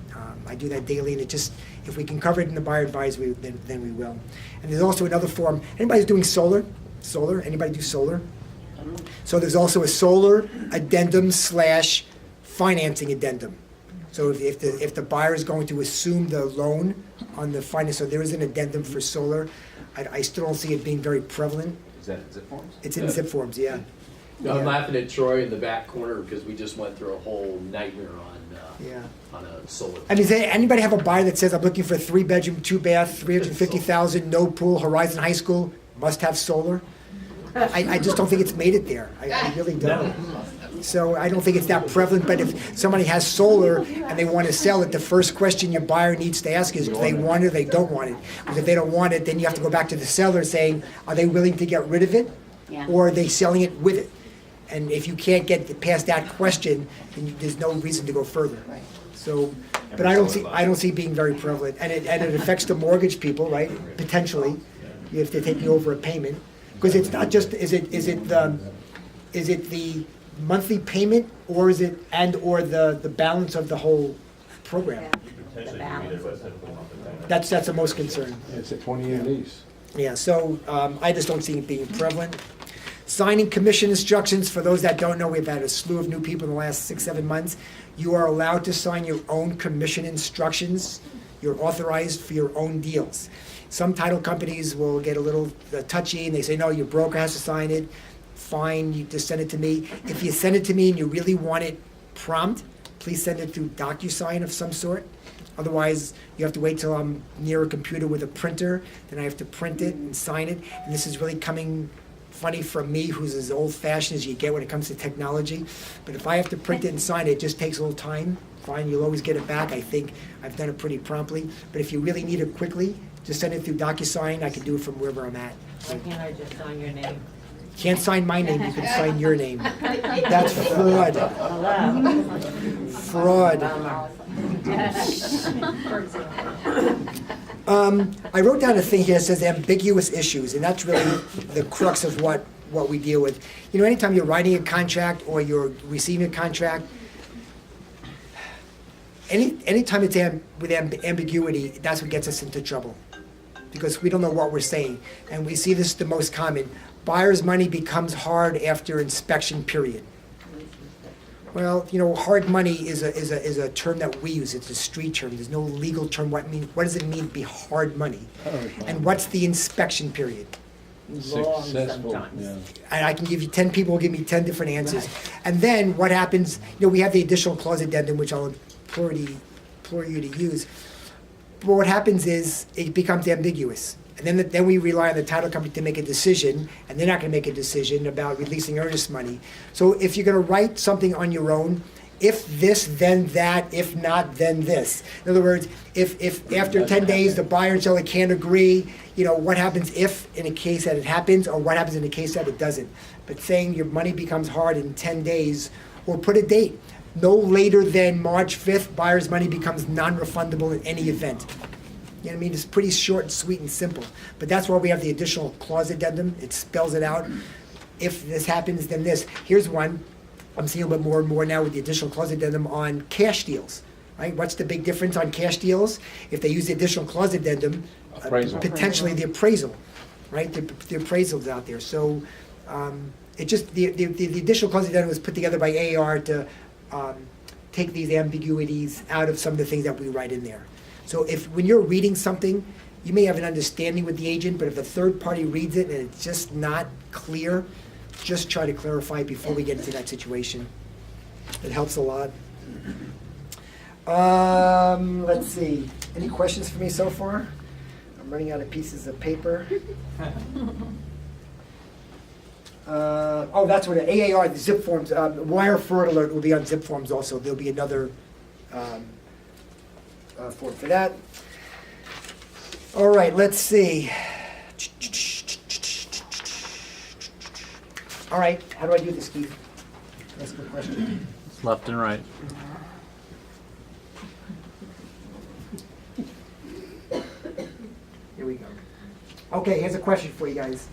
I do that daily, and it just, if we can cover it in the buyer advisory, then we will. And there's also another form. Anybody doing solar? Anybody do solar? So there's also a solar addendum / financing addendum. So if the buyer is going to assume the loan on the finance, so there is an addendum for solar. I still don't see it being very prevalent. Is that in zip forms? It's in zip forms, yeah. I'm laughing at Troy in the back corner because we just went through a whole nightmare on a solar. I mean, does anybody have a buyer that says, I'm looking for a 3-bedroom, 2-bath, 350,000, no pool, Horizon High School, must have solar? I just don't think it's made it there. I really don't. So I don't think it's that prevalent, but if somebody has solar and they want to sell it, the first question your buyer needs to ask is, do they want it or they don't want it? Because if they don't want it, then you have to go back to the seller saying, are they willing to get rid of it? Yeah. Or are they selling it with it? And if you can't get past that question, then there's no reason to go further. So, but I don't see it being very prevalent, and it affects the mortgage people, right? Potentially, if they're taking over a payment, because it's not just is it the monthly payment, or is it or the balance of the whole program? That's the most concern. It's a 20-year lease. Yeah, so I just don't see it being prevalent. Signing commission instructions, for those that don't know, we've had a slew of new people in the last 6-7 months. You are allowed to sign your own commission instructions. You're authorized for your own deals. Some title companies will get a little touchy and they say, no, your broker has to sign it. Fine, you just send it to me. If you send it to me and you really want it prompt, please send it through DocuSign of some sort. Otherwise, you have to wait till I'm near a computer with a printer, then I have to print it and sign it. And this is really coming funny from me, who's as old-fashioned as you get when it comes to technology. But if I have to print it and sign it, it just takes a little time. Fine, you'll always get it back. I think I've done it pretty promptly. But if you really need it quickly, just send it through DocuSign. I can do it from wherever I'm at. Why can't I just sign your name? Can't sign my name, you can sign your name. That's fraud. Fraud. I wrote down a thing here that says ambiguous issues, and that's really the crux of what we deal with. Anytime you're writing a contract or you're receiving a contract, anytime it's with ambiguity, that's what gets us into trouble, because we don't know what we're saying. And we see this the most common. Buyer's money becomes hard after inspection period. Well, hard money is a term that we use. It's a street term. There's no legal term. What does it mean to be hard money? And what's the inspection period? Long Successful, sometimes. yeah. And I can give you 10 people will give me 10 different answers. And then what happens, we have the additional clause addendum, which I'll implore you to use. But what happens is it becomes ambiguous. And then we rely on the title company to make a decision, and they're not going to make a decision about releasing earnest money. So if you're going to write something on your own, if this, then that, if not, then this. In other words, if after 10 days the buyer and seller can't agree, what happens if in a case that it happens, or what happens in a case that it doesn't. But saying your money becomes hard in 10 days, or put a date. no later than March 5th, buyer's money becomes non-refundable in any event. You know what I mean? It's pretty short and sweet and simple. But that's why we have the additional clause addendum. It spells it out. If this happens, then this. Here's one. I'm seeing a little bit more and more now with the additional clause addendum on cash deals. Right? What's the big difference on cash deals? If they use the additional clause addendum, Appraisal. potentially the appraisal, right? The appraisal's out there. So it just the additional clause addendum was put together by AAR to take these ambiguities out of some of the things that we write in there. So if when you're reading something, you may have an understanding with the agent, but if a third party reads it and it's just not clear, just try to clarify before we get into that situation. It helps a lot. Let's see. Any questions for me so far? I'm running out of pieces of paper. Oh, that's what AAR, the zip forms, wire fraud alert will be on zip forms also. There'll be another form for that. All right, let's see. All right, how do I do this, Keith? That's a good question. Left and right. Here we go. Okay, here's a question for you guys.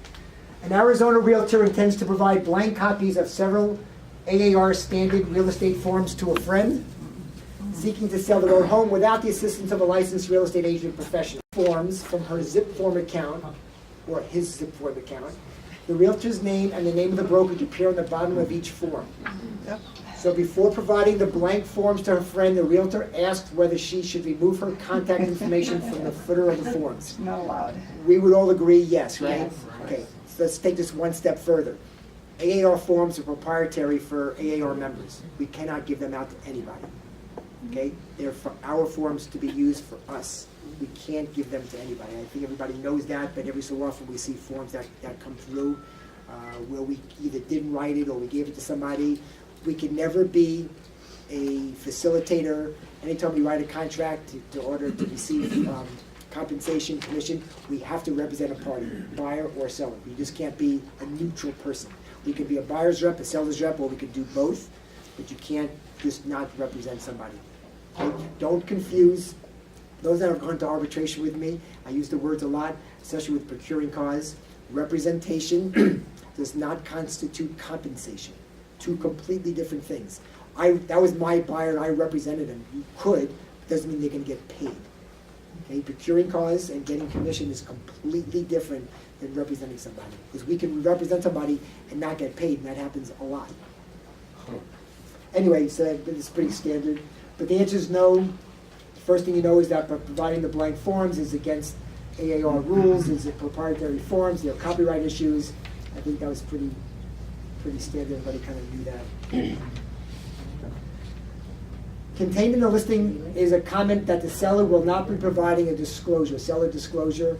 An Arizona realtor intends to provide blank copies of several AAR standard real estate forms to a friend seeking to sell their own home without the assistance of a licensed real estate agent professional. Forms from her zip form account, or his zip form account. The realtor's name and the name of the brokerage appear on the bottom of each form. Yep. So before providing the blank forms to her friend, the realtor asked whether she should remove her contact information from the footer of the forms. Not allowed. We would all agree yes, right? Yes. Okay, so let's take this one step further. AAR forms are proprietary for AAR members. We cannot give them out to anybody. Okay? They're for our forms to be used for us. We can't give them to anybody. I think everybody knows that, but every so often we see forms that come through where we either didn't write it or we gave it to somebody. We can never be a facilitator. Anytime we write a contract to order to receive compensation, commission, we have to represent a party, buyer or seller. We just can't be a neutral person. We could be a buyer's rep, a seller's rep, or we could do both, but you can't just not represent somebody. Okay? Don't confuse those that have gone to arbitration with me. I use the words a lot, especially with procuring cause. Representation does not constitute compensation. Two completely different things. That was my buyer and I represented him. You could, doesn't mean they're going to get paid. Okay, procuring cause and getting commission is completely different than representing somebody. Because we can represent somebody and not get paid, and that happens a lot. Anyway, so it's pretty standard. But the answer is no. The first thing you know is that providing the blank forms is against AAR rules, is it proprietary forms, there are copyright issues. I think that was pretty standard, everybody kind of knew that. Contained in the listing is a comment that the seller will not be providing a disclosure, seller disclosure,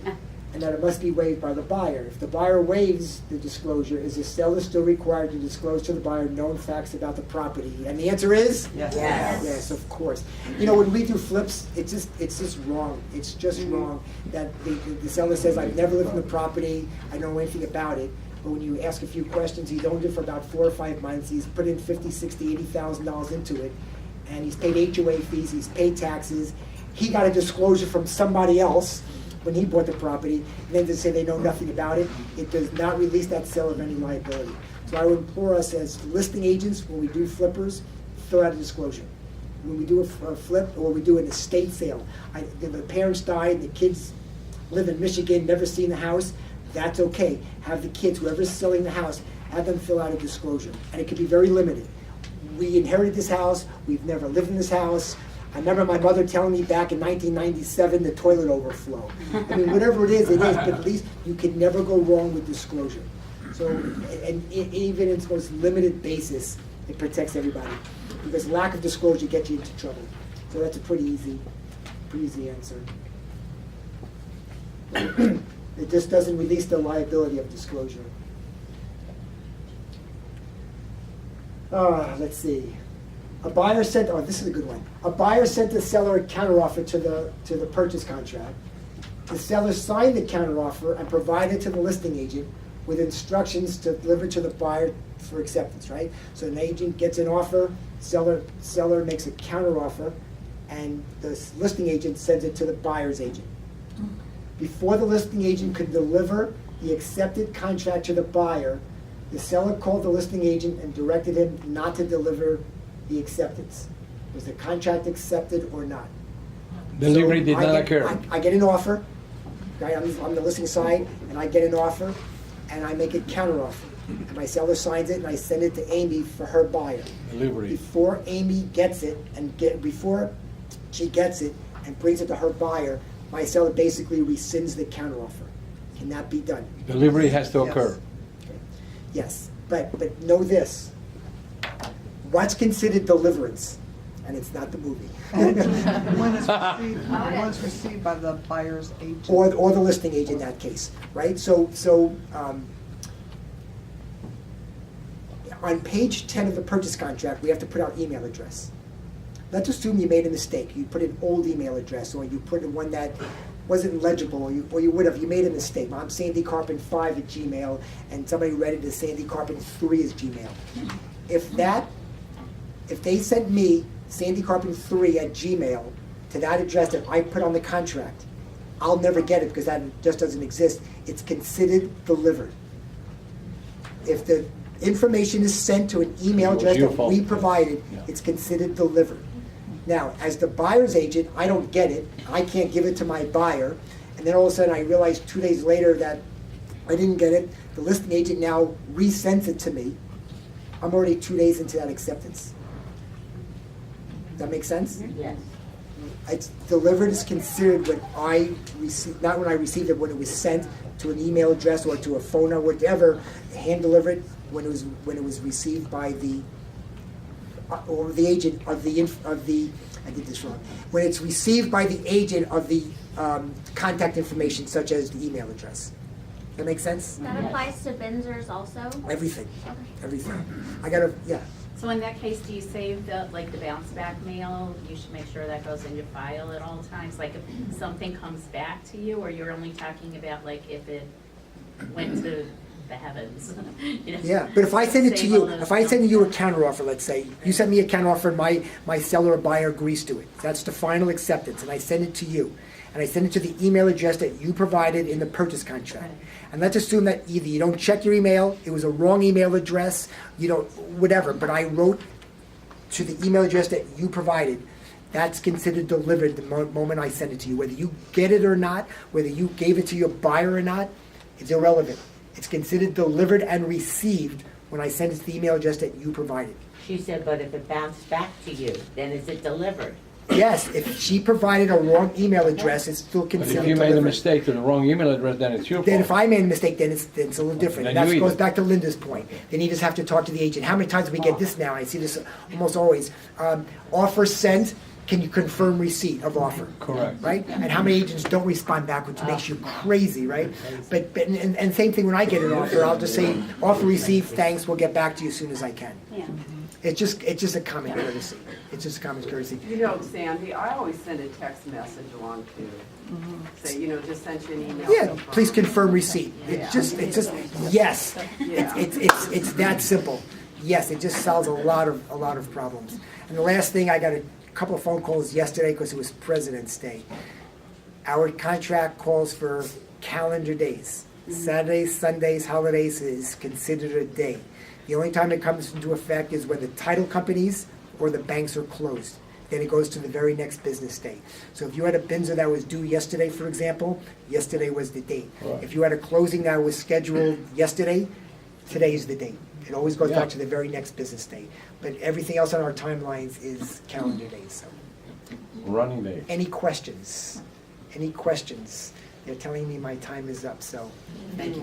and that it must be waived by the buyer. If the buyer waives the disclosure, is the seller still required to disclose to the buyer known facts about the property? And the answer is? Yes. Yes. Yes, of course. You know, when we do flips, it's just wrong. It's just wrong that the seller says, I've never lived in the property, I don't know anything about it. But when you ask a few questions, he's owned it for about 4 or 5 months, he's put in $50,000, $60,000, $80,000 into it, and he's paid HOA fees, he's paid taxes. He got a disclosure from somebody else when he bought the property, and then to say they know nothing about it, it does not release that seller of any liability. So I would implore us as listing agents, when we do flippers, fill out a disclosure. When we do a flip, or we do an estate sale, the parents died, and the kids live in Michigan, never seen the house, that's okay. Have the kids, whoever's selling the house, have them fill out a disclosure. And it can be very limited. We inherited this house, we've never lived in this house. I remember my mother telling me back in 1997 the toilet overflow. I mean, whatever it is, but at least you can never go wrong with disclosure. So, and even in its most limited basis, it protects everybody. Because lack of disclosure gets you into trouble. So that's a pretty easy answer. It just doesn't release the liability of disclosure. Let's see. A buyer sent, this is a good one. A buyer sent the seller a counteroffer to the purchase contract. The seller signed the counteroffer and provided to the listing agent, with instructions to deliver to the buyer for acceptance, right? So an agent gets an offer, seller makes a counter offer, and the listing agent sends it to the buyer's agent. Before the listing agent could deliver the accepted contract to the buyer, the seller called the listing agent and directed him not to deliver the acceptance. Was the contract accepted or not? Delivery So did I not get- occur. I get an offer, right, I'm the listing side, and I get an offer, and I make a counter offer. And my seller signs it, and I send it to Amy for her buyer. Delivery. Before Amy gets it, before she gets it and brings it to her buyer, my seller basically rescinds the counter offer. Can that be done? Delivery has to Yes. occur. Yes, but know this. What's considered deliverance? And it's not the movie. When it's received by the buyer's agent. Or the listing agent in that case, right? So on page 10 of the purchase contract, we have to put our email address. Let's assume you made a mistake. You put an old email address, or you put in one that wasn't legible, or you would have. You made a mistake. I'm sandycarpent5@gmail, and somebody read it as sandycarpent3 as Gmail. If they sent me sandycarpent3@gmail to that address that I put on the contract, I'll never get it because that just doesn't exist. It's considered delivered. If the information is sent to an email address Your that fault. we provided, Yeah. it's considered delivered. Now, as the buyer's agent, I don't get it. I can't give it to my buyer. And then all of a sudden I realize 2 days later that I didn't get it. The listing agent now resends it to me. I'm already 2 days into that acceptance. Does that make sense? Yes. It's delivered is considered when I received, not when I received it, when it was sent to an email address or to a phone or whatever, hand delivered when it was received by the or the agent of the I did this wrong. When it's received by the agent of the contact information, such as the email address. That make sense? That applies to Benzers also? Everything, everything. I gotta, yeah. So in that case, do you save the bounce back mail? You should make sure that goes in your file at all times. Like if something comes back to you, or you're only talking about like if it went to the heavens. You know? Yeah, but if I send it to Save you, all those if I send you a numbers. counter offer, let's say, you send me a counter offer and my seller or buyer agrees to it. That's the final acceptance, and I send it to you. And I send it to the email address that you provided in the purchase contract. And let's assume that either you don't check your email, it was a wrong email address, you don't, whatever, but I wrote to the email address that you provided. That's considered delivered the moment I send it to you. Whether you get it or not, whether you gave it to your buyer or not, it's irrelevant. It's considered delivered and received when I send it to the email address that you provided. She said, but if it bounced back to you, then is it delivered? Yes, if she provided a wrong email address, it's still But considered if you made a delivered. mistake to the wrong email address, then it's your Then if fault. I made a mistake, then it's a little different. And Then that you goes eat it. back to Linda's point. Then you just have to talk to the agent. How many times do we get this now? I see this almost always. Offer sent, can you confirm receipt of offer? Correct. Right? And how many agents don't respond back, which makes you crazy, right? But and same thing when I get an offer, I'll just say, offer received, thanks, we'll get back to you as soon as I can. Yeah. It's just a common courtesy. It's just a common courtesy. You know, Sandy, I always send a text message along too. Say, you know, just sent you an email. Yeah, please confirm receipt. It's just, yes. Yeah. It's that simple. Yes, it just solves a lot of problems. And the last thing, I got a couple of phone calls yesterday because it was President's Day. Our contract calls for calendar days. Saturdays, Sundays, holidays is considered a day. The only time it comes into effect is when the title companies or the banks are closed. Then it goes to the very next business day. So if you had a Binzer that was due yesterday, for example, yesterday was the date. Right. If you had a closing that was scheduled yesterday, today's the date. It always goes Yeah. back to the very next business day. But everything else on our timelines is calendar days. So, Running day. any questions? Any questions? They're telling me my time is up, so thank you.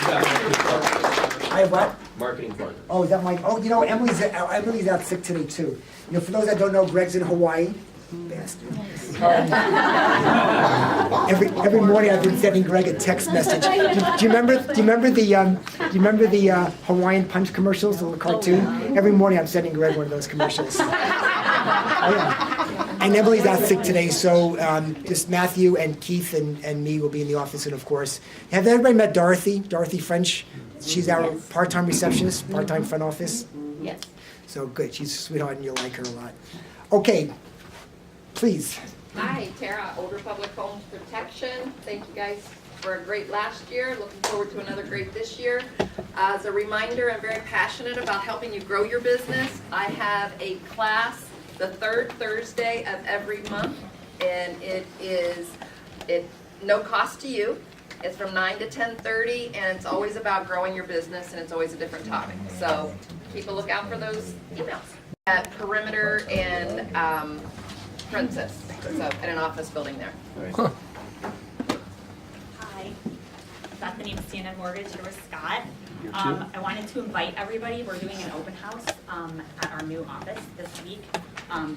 I have what? Marketing partner. Oh, is that my, oh, you know, Emily's out sick today too. You know, for those that don't know, Greg's in Hawaii. Bastard. Every morning I've been sending Greg a text message. Do you remember the Hawaiian Punch commercials, the little cartoon? Every morning I'm sending Greg one of those commercials. Oh, yeah. And Emily's out sick today, so just Matthew and Keith and me will be in the office, and of course, have everybody met Dorothy? Dorothy French? She's our part-time receptionist, part-time front office. Yes. So good, she's a sweetheart and you'll like her a lot. Okay, please. Hi, Tara, Old Republic Homes Protection. Thank you guys for a great last year. Looking forward to another great this year. As a reminder, I'm very passionate about helping you grow your business. I have a class the third Thursday of every month, and it no cost to you. It's from 9 to 10:30, and it's always about growing your business, and it's always a different topic. So keep a lookout for those emails. At Perimeter and Princess, so in an office building there. Hi, Bethany with CNN Mortgage here with Scott. I wanted to invite everybody. We're doing an open house at our new office this week.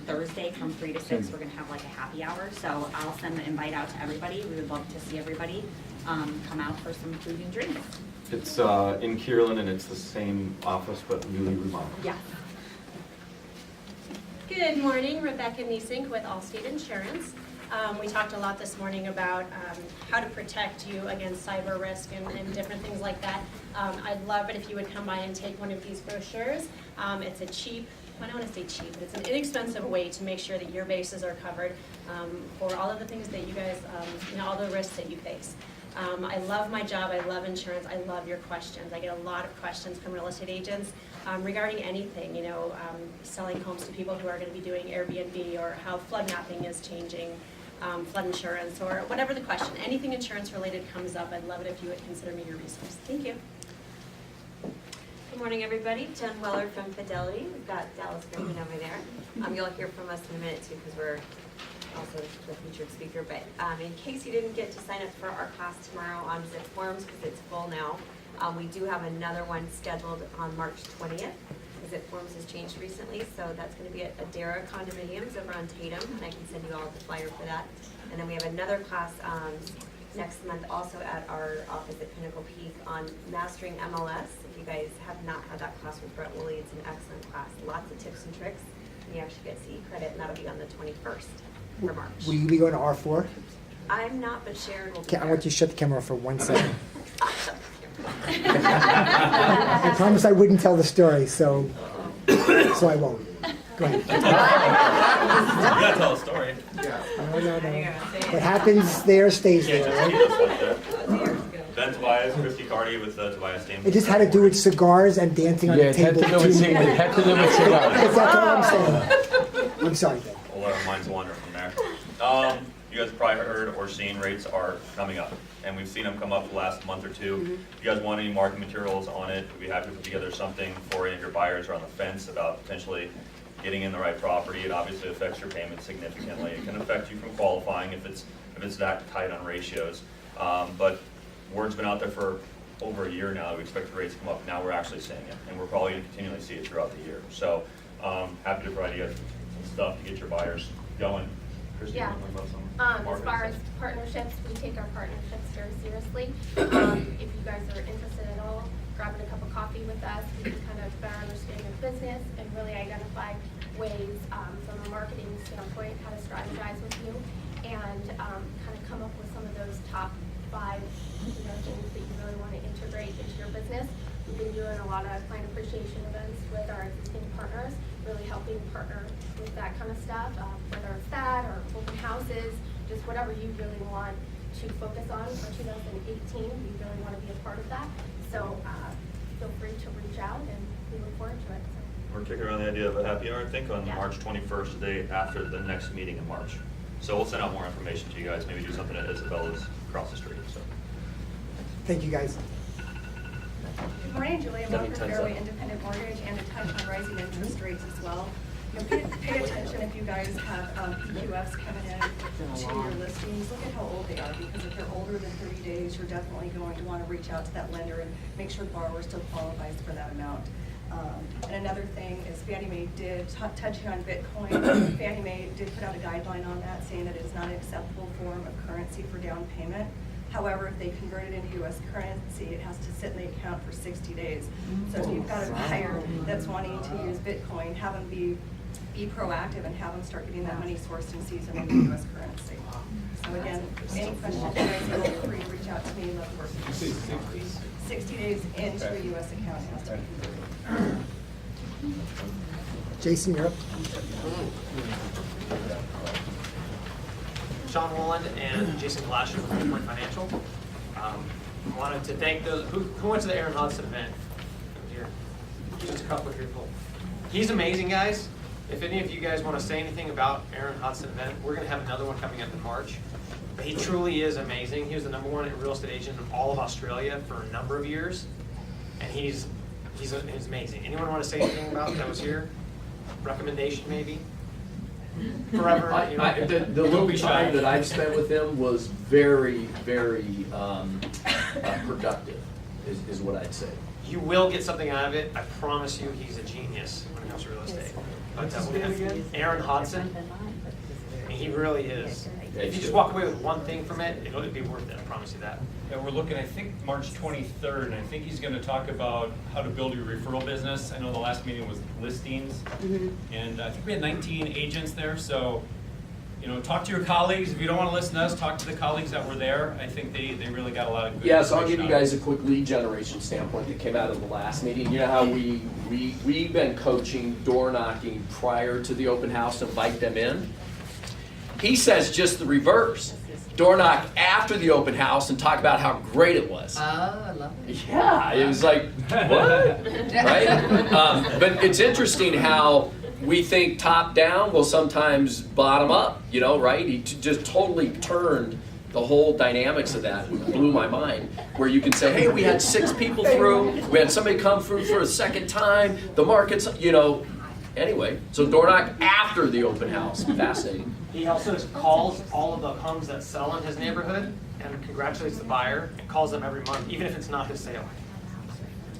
Thursday from 3 to 6, we're going to have like a happy hour. So I'll send the invite out to everybody. We would love to see everybody come out for some food and drinks. It's in Kierland, and it's the same office but newly remodeled. Yeah. Good morning, Rebecca Niesink with Allstate Insurance. We talked a lot this morning about how to protect you against cyber risk and different things like that. I'd love it if you would come by and take one of these brochures. It's a cheap, I don't want to say cheap, but it's an inexpensive way to make sure that your bases are covered for all of the things that you guys, all the risks that you face. I love my job, I love insurance, I love your questions. I get a lot of questions from real estate agents regarding anything, selling homes to people who are going to be doing Airbnb, or how flood mapping is changing flood insurance, or whatever the question. Anything insurance related comes up, I'd love it if you would consider me your resource. Thank you. Good morning, everybody. Jen Weller from Fidelity. We've got Dallas Griffin over there. You'll hear from us in a minute too, because we're also the featured speaker. But in case you didn't get to sign up for our class tomorrow on Zip Forms, because it's full now, we do have another one scheduled on March 20th. Zip Forms has changed recently, so that's going to be at Adara Condominiums over on Tatum, and I can send you all the flyer for that. And then we have another class next month also at our office at Pinnacle Peak on mastering MLS. If you guys have not had that class with Brett Woolley, it's an excellent class. Lots of tips and tricks, and you actually get CE credit, and that'll be on the 21st for March. Will you be going to R4? I'm not, but Sharon will be Okay, I there. want you to shut the camera off for 1 second. I promised I wouldn't tell the story, so I won't. Go ahead. You gotta tell a story. No. What happens there stays Can't there, just right? keep us like that. Ben Tobias, Christy Carty with the Tobias team. It just had to do with cigars and dancing on Yeah, the it had table. to do with too. cigars. It had to do with cigars. That's all I'm saying. I'm sorry, Ben. We'll let our minds wander from there. You guys probably heard or seen rates are coming up, and we've seen them come up the last month or two. If you guys want any marketing materials on it, we'd be happy to put together something for any of your buyers who are on the fence about potentially getting in the right property. It obviously affects your payment significantly. It can affect you from qualifying if it's that tight on ratios. But word's been out there for over a year now that we expect the rates to come up. Now we're actually seeing it, and we're probably going to continually see it throughout the year. So happy to provide you guys some stuff to get your buyers going. Christy, Yeah. you wanna talk about some As marketing far as stuff? partnerships, we take our partnerships very seriously. If you guys are interested at all, grabbing a cup of coffee with us, we can kind of better understand your business and really identify ways from a marketing standpoint how to strategize with you, and kind of come up with some of those top 5 things that you really want to integrate into your business. We've been doing a lot of client appreciation events with our existing partners, really helping partner with that kind of stuff, whether it's that or open houses, just whatever you really want to focus on for 2018. We really want to be a part of that. So feel free to reach out, and we look forward to it. So. We're kicking around the idea of a happy hour, I think, on March 21st, the day after the next meeting in March. So we'll send out more information to you guys, maybe do something at Isabella's across the street. So. Thank you, guys. Good morning, Julia That'd be Walker, 10 Fairway seconds. Independent Mortgage, and a touch on rising interest rates as well. Pay attention if you guys have PQFs coming in to your listings. Look at how old they are, because if they're older than 30 days, you're definitely going to want to reach out to that lender and make sure the borrower still qualifies for that amount. And another thing is Fannie Mae did, touching on Bitcoin, Fannie Mae did put out a guideline on that, saying that it is not an acceptable form of currency for down payment. However, if they convert it into U.S. currency, it has to sit in the account for 60 days. So if you've got a buyer that's wanting to use Bitcoin, have them be be proactive and have them start getting that money sourced in season in the US currency. So again, any questions, you guys feel free to reach out to me. Love working. 60 days into a US account has to be converted. Jason, you're up. Sean Walland and Jason Glasher with Point Financial. I wanted to thank those, who went to the Aaron Hudson event here? Just a couple of people. He's amazing, guys. If any of you guys want to say anything about Aaron Hudson event, we're going to have another one coming up in March. But he truly is amazing. He was the #1 real estate agent in all of Australia for a number of years. And he's amazing. Anyone want to say anything about that was here? Recommendation maybe? Forever, you know, the little time that I've spent with him was very, very productive, is what I'd say. You will get something out of it. I promise you, he's a genius when it comes to real estate. But Aaron Hodson, he really is. If you just walk away with one thing from it, it'll be worth it. I promise you that. Yeah, we're looking, I think, March 23rd, and I think he's going to talk about how to build your referral business. I know the last meeting was listings, and I think we had 19 agents there, so, you know, talk to your colleagues. If you don't want to listen to us, talk to the colleagues that were there. I think they really got a lot of good Yeah, so I'll give you information guys a quick lead generation standpoint that came out of the last meeting. You know how we've been coaching door knocking prior to the open house to invite them in? He says just the reverse. Door knock after the open house and talk about how great it was. Oh, I love it. Yeah, it was like, what? Right? But it's interesting how we think top down will sometimes bottom up, you know, right? He just totally turned the whole dynamics of that. It blew my mind. Where you can say, hey, we had 6 people through, we had somebody come through for a second time, the market's, you know. Anyway, so door knock after the open house. Fascinating. He also calls all of the homes that sell in his neighborhood and congratulates the buyer and calls them every month, even if it's not his sale.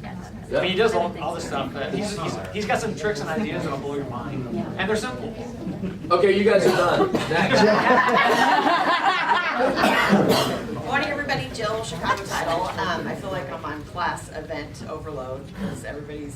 I mean, he does all this stuff. That he's got some tricks and ideas that'll blow your mind, and they're simple. Okay, you guys are done. Morning, everybody. Jill, Chicago Title. I feel like I'm on class event overload because everybody's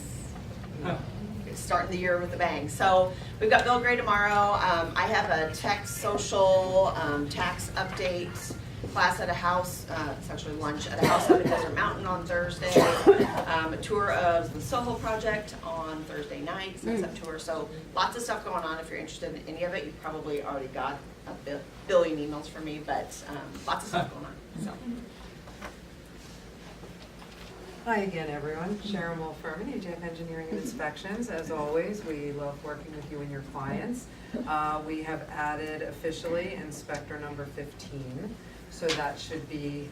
starting the year with a bang. So we've got Bill Gray tomorrow. I have a tech social tax update class at a house. It's actually lunch at a house up in Desert Mountain on Thursday. A tour of the Soho project on Thursday night. Sunset tour. So lots of stuff going on. If you're interested in any of it, you probably already got a billion emails from me, but lots of stuff going on. So. Hi again, everyone. Sharon Wolf-Furman, AJF Engineering and Inspections. As always, we love working with you and your clients. We have added officially inspector number 15. So that should be,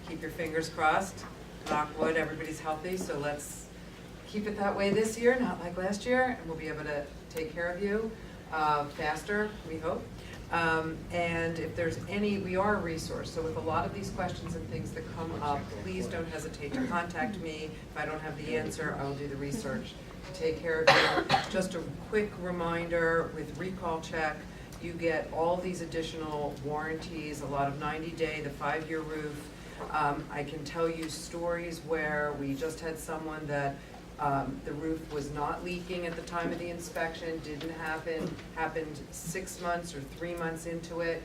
keep your fingers crossed, knock wood, everybody's healthy. So let's keep it that way this year, not like last year, and we'll be able to take care of you faster, we hope. And if there's any, we are a resource, so with a lot of these questions and things that come up, please don't hesitate to contact me. If I don't have the answer, I'll do the research to take care of you. Just a quick reminder, with Recall Check, you get all these additional warranties, a lot of 90-day, the 5-year roof. I can tell you stories where we just had someone that the roof was not leaking at the time of the inspection, didn't happen, happened 6 months or 3 months into it,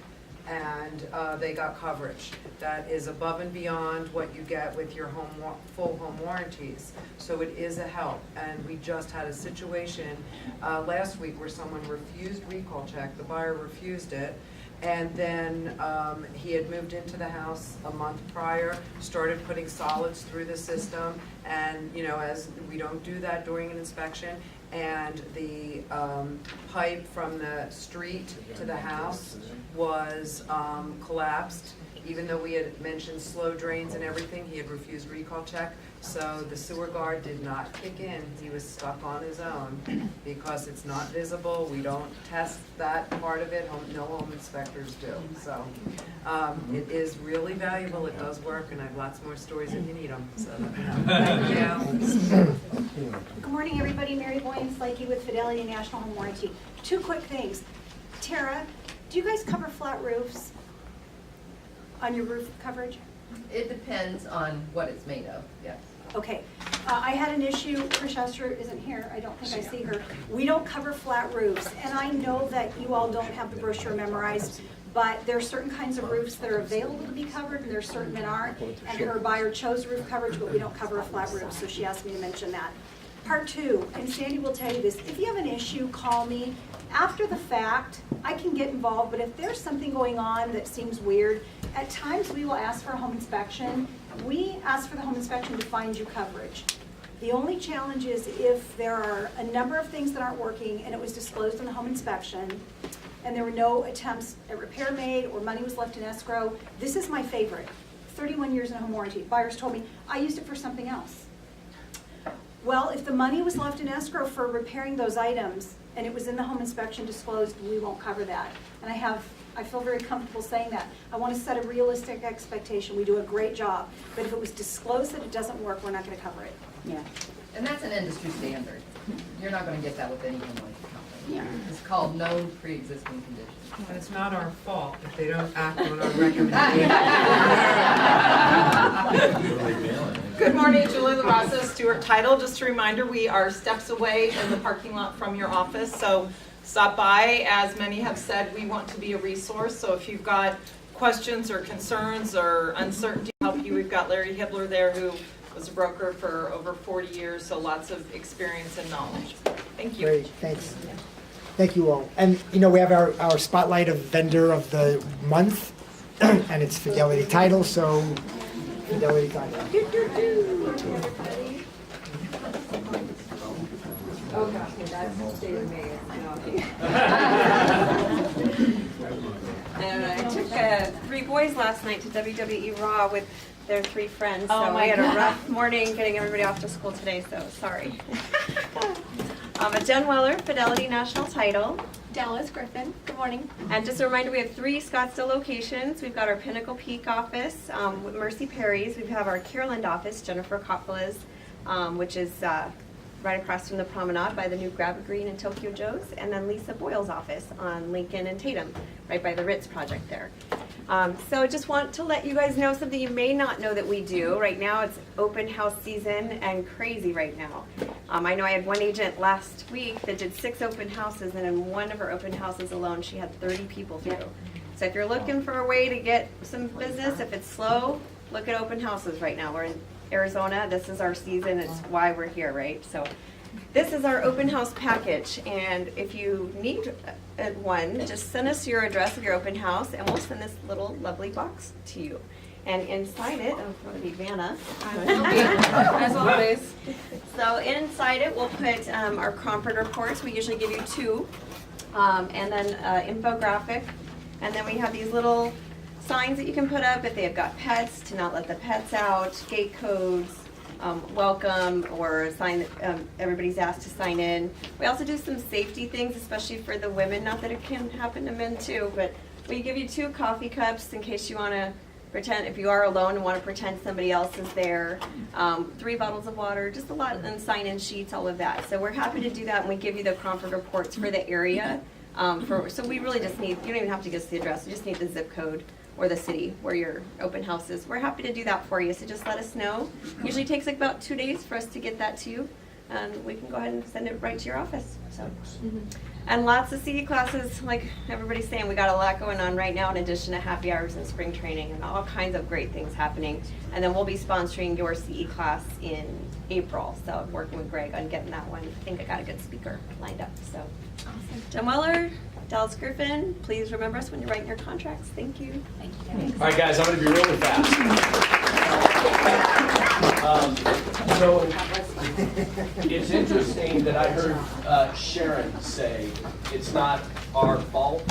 and they got coverage. That is above and beyond what you get with your full home warranties. So it is a help, and we just had a situation last week where someone refused Recall Check, the buyer refused it, and then he had moved into the house a month prior, started putting solids through the system, and you know, as we don't do that during an inspection, and the pipe from the street to the house was collapsed. Even though we had mentioned slow drains and everything, he had refused Recall Check. So the sewer guard did not kick in. He was stuck on his own because it's not visible. We don't test that part of it. No home inspectors do. So it is really valuable. It does work, and I have lots more stories if you need them. So thank you. Good morning, everybody. Mary Boyens, Likey with Fidelity National Home Warranty. 2 quick things. Tara, do you guys cover flat roofs on your roof coverage? It depends on what it's made of, yes. Okay. I had an issue, Trish Esther isn't here, I don't think I see her. We don't cover flat roofs, and I know that you all don't have the brochure memorized, but there are certain kinds of roofs that are available to be covered, and there are certain that aren't. And her buyer chose roof coverage, but we don't cover a flat roof, so she asked me to mention that. Part two, and Sandy will tell you this, if you have an issue, call me. After the fact, I can get involved, but if there's something going on that seems weird, at times we will ask for a home inspection. We ask for the home inspection to find you coverage. The only challenge is if there are a number of things that aren't working and it was disclosed in the home inspection and there were no attempts at repair made or money was left in escrow. This is my favorite. 31 years in a home warranty. Buyers told me, I used it for something else. Well, if the money was left in escrow for repairing those items and it was in the home inspection disclosed, we won't cover that. And I feel very comfortable saying that. I want to set a realistic expectation. We do a great job. But if it was disclosed that it doesn't work, we're not going to cover it. Yeah. And that's an industry standard. You're not going to get that with any home warranty company. Yeah. It's called known pre-existing conditions. And it's not our fault if they don't act on our recommendation. Good morning, Julie LaRosa, Stewart Title. Just a reminder, we are steps away in the parking lot from your office, so stop by. As many have said, we want to be a resource, so if you've got questions or concerns or uncertainty to help you, we've got Larry Hibbler there, who was a broker for over 40 years, so lots of experience and knowledge. Thank you. Great, thanks. Thank you all. And you know, we have our spotlight of vendor of the month, and it's Fidelity Title, so Fidelity Title. Oh gosh, that's state of May. And I took 3 boys last night to WWE Raw with their 3 friends, Oh so my we had a God. rough morning getting everybody off to school today, so sorry. Jen Weller, Fidelity National Title. Dallas Griffin, good morning. And just a reminder, we have 3 Scottsdale locations. We've got our Pinnacle Peak office with Mercy Perry's. We have our Caroland office, Jennifer Coppola's, which is right across from the promenade by the new Grab Green and Tokyo Joe's. And then Lisa Boyle's office on Lincoln and Tatum, right by the Ritz project there. So I just want to let you guys know something you may not know that we do. Right now it's open house season and crazy right now. I know I had one agent last week that did 6 open houses, and in one of her open houses alone she had 30 people through. So if you're looking for a way to get some business, if it's slow, look at open houses right now. We're in Arizona, this is our season, it's why we're here, right? So this is our open house package, and if you need one, just send us your address of your open house and we'll send this little lovely box to you. And inside it, oh, it'll be Vanna. As always. So inside it, we'll put our Cromford reports. We usually give you 2. And then infographic. And then we have these little signs that you can put up if they've got pets, to not let the pets out, gate codes, welcome, or a sign that everybody's asked to sign in. We also do some safety things, especially for the women, not that it can happen to men too, but we give you 2 coffee cups in case you want to pretend, if you are alone and want to pretend somebody else is there, 3 bottles of water, just a lot, and sign-in sheets, all of that. So we're happy to do that, and we give you the Cromford reports for the area. So we really just need, you don't even have to give us the address, you just need the zip code or the city where your open house is. We're happy to do that for you, so just let us know. Usually takes like about 2 days for us to get that to you, and we can go ahead and send it right to your office. So, and lots of CE classes, like everybody's saying, we got a lot going on right now in addition to happy hours and spring training and all kinds of great things happening. And then we'll be sponsoring your CE class in April, so I'm working with Greg on getting that one. I think I got a good speaker lined up. So, awesome. Jen Weller, Dallas Griffin, please remember us when you're writing your contracts. Thank you. Thank you. All right, guys, I'm going to be really fast. So it's interesting that I heard Sharon say it's not our fault.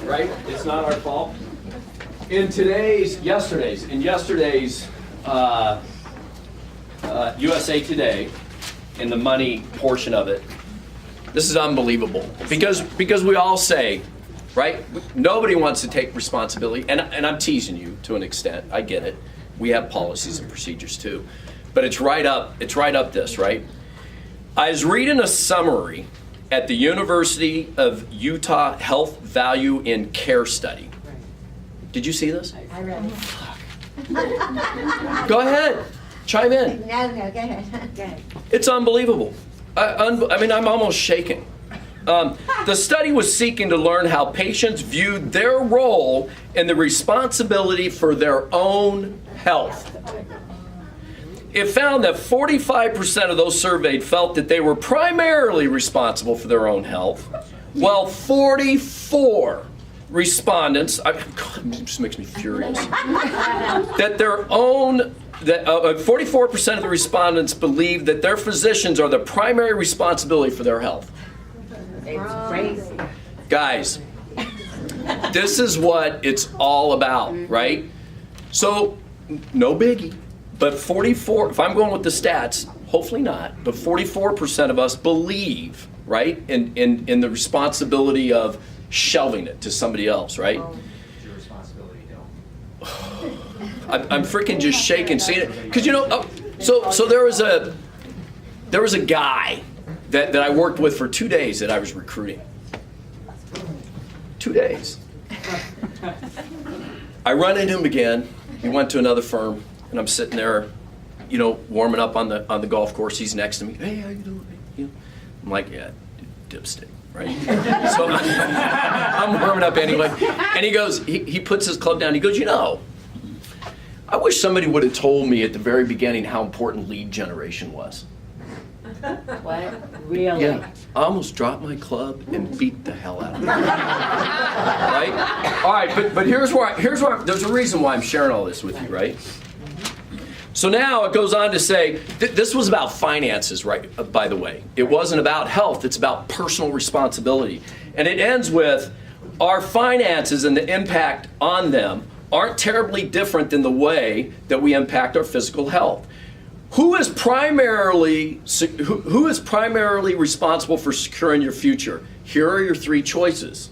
Right? It's not our fault. In yesterday's USA Today, in the money portion of it, this is unbelievable because we all say, right? Nobody wants to take responsibility, and I'm teasing you to an extent. I get it. We have policies and procedures too, but it's right up this, right? I was reading a summary at the University of Utah Health Value in Care Study. Did you see this? I read it. Go ahead. Chime in. No, go ahead. Go ahead. It's unbelievable. I mean, I'm almost shaking. The study was seeking to learn how patients viewed their role in the responsibility for their own health. It found that 45% of those surveyed felt that they were primarily responsible for their own health, while 44 respondents, God, it just makes me furious, that 44% of the respondents believe that their physicians are the primary responsibility for their health. It's crazy. Guys, this is what it's all about, right? So, no biggie, but 44, if I'm going with the stats, hopefully not, but 44% of us believe, right, in the responsibility of shelving it to somebody else, right? It's your responsibility, don't. I'm freaking just shaking seeing it, because so there was a guy that I worked with for 2 days that I was recruiting. 2 days. I run into him again. He went to another firm, and I'm sitting there, warming up on the golf course. He's next to me. Hey, how you doing? I'm like, yeah, dipstick, right? So I'm warming up anyway. And he goes, he puts his club down. He goes, I wish somebody would have told me at the very beginning how important lead generation was. What? Really? Yeah, I almost dropped my club and beat the hell out of it. Right? All right, but here's where there's a reason why I'm sharing all this with you, right? So now it goes on to say, this was about finances, right? By the way, it wasn't about health, it's about personal responsibility. And it ends with, our finances and the impact on them aren't terribly different than the way that we impact our physical health. Who is primarily responsible for securing your future? Here are your 3 choices.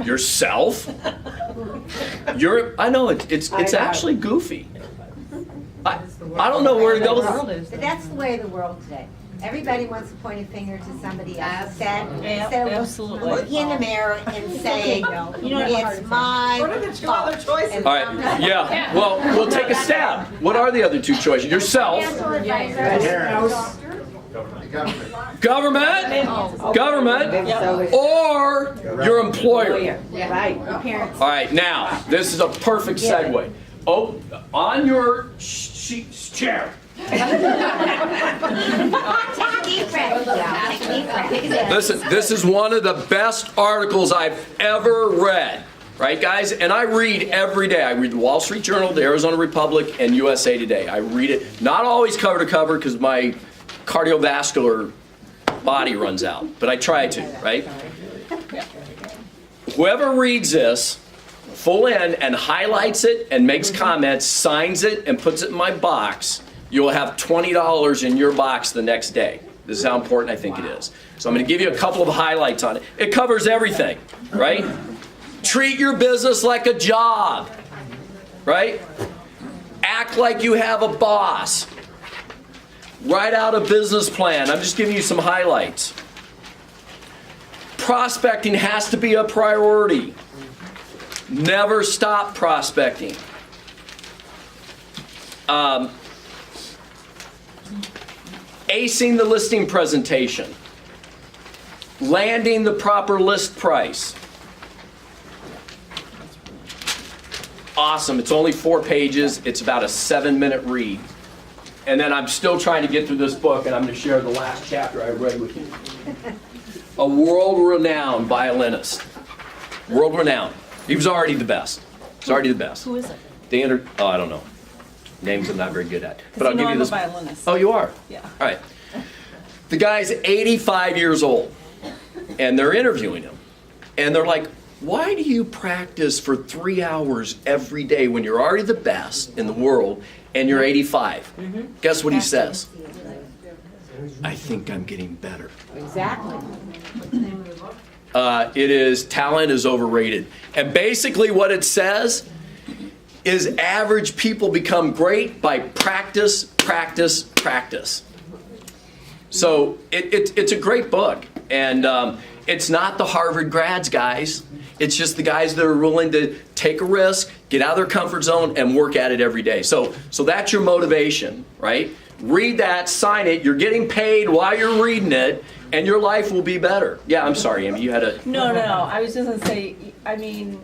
Yourself. I know it's actually goofy. I don't know where to go. But that's the way of the world today. Everybody wants to point a finger to somebody else. Looking in the mirror and saying, it's my What are the 2 other choices? All right, yeah, well, we'll take a stab. What are the other 2 choices? Yourself. Government, or your employer. Right. All right, now, this is a perfect segue. Oh, on your chair. Listen, this is one of the best articles I've ever read. Right, guys? And I read every day. I read the Wall Street Journal, the Arizona Republic, and USA Today. I read it, not always cover to cover because my cardiovascular body runs out, but I try to, right? Whoever reads this full in and highlights it and makes comments, signs it, and puts it in my box, you'll have $20 in your box the next day. This is how important I think it is. So I'm going to give you a couple of highlights on it. It covers everything, right? Treat your business like a job, right? Act like you have a boss. Write out a business plan. I'm just giving you some highlights. Prospecting has to be a priority. Never stop prospecting. Acing the listing presentation. Landing the proper list price. Awesome. It's only 4 pages. It's about a 7-minute read. And then I'm still trying to get through this book, and I'm going to share the last chapter I read with you. A world-renowned violinist. World-renowned. He was already the best. He's already the best. Who is it? I don't know. Names I'm not very good at. But I'll give you I'm this. a violinist. Oh, you are? Yeah. All right. The guy's 85 years old, and they're interviewing him. And they're like, why do you practice for 3 hours every day when you're already the best in the world and you're 85? Guess what he says? I think I'm getting better. Exactly. It is talent is overrated. And basically what it says is average people become great by practice, practice, practice. So it's a great book. And it's not the Harvard grads, guys. It's just the guys that are willing to take a risk, get out of their comfort zone, and work at it every day. So that's your motivation, right? Read that, sign it. You're getting paid while you're reading it, and your life will be better. Yeah, I'm sorry, Amy. You had a... No. I was just going to say, I mean,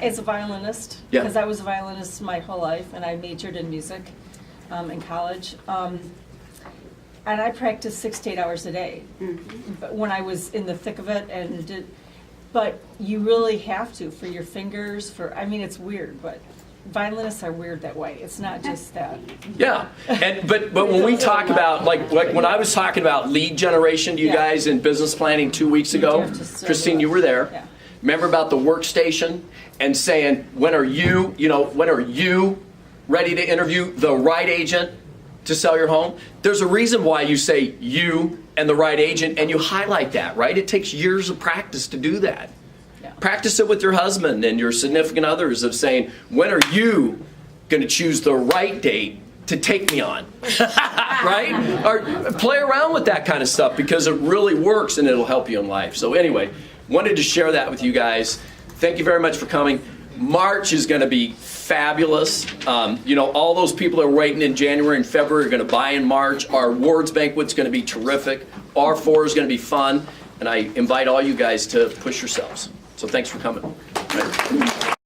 as a violinist, Yeah. because I was a violinist my whole life, and I majored in music in college. And I practiced 6 to 8 hours a day. But when I was in the thick of it, but you really have to for your fingers. I mean, it's weird, but violinists are weird that way. It's not just that. Yeah, but when we talk about, like when I was talking about lead generation to you guys in business planning 2 weeks ago, Christine, you were there. Yeah. Remember about the workstation and saying, when are you ready to interview the right agent to sell your home? There's a reason why you say you and the right agent, and you highlight that, right? It takes years of practice to do that. Yeah. Practice it with your husband and your significant others of saying, when are you going to choose the right date to take me on? Right? Or play around with that kind of stuff, because it really works and it'll help you in life. So anyway, wanted to share that with you guys. Thank you very much for coming. March is going to be fabulous. All those people that are waiting in January and February are going to buy in March. Our awards banquet's going to be terrific. R4 is going to be fun. And I invite all you guys to push yourselves. So thanks for coming.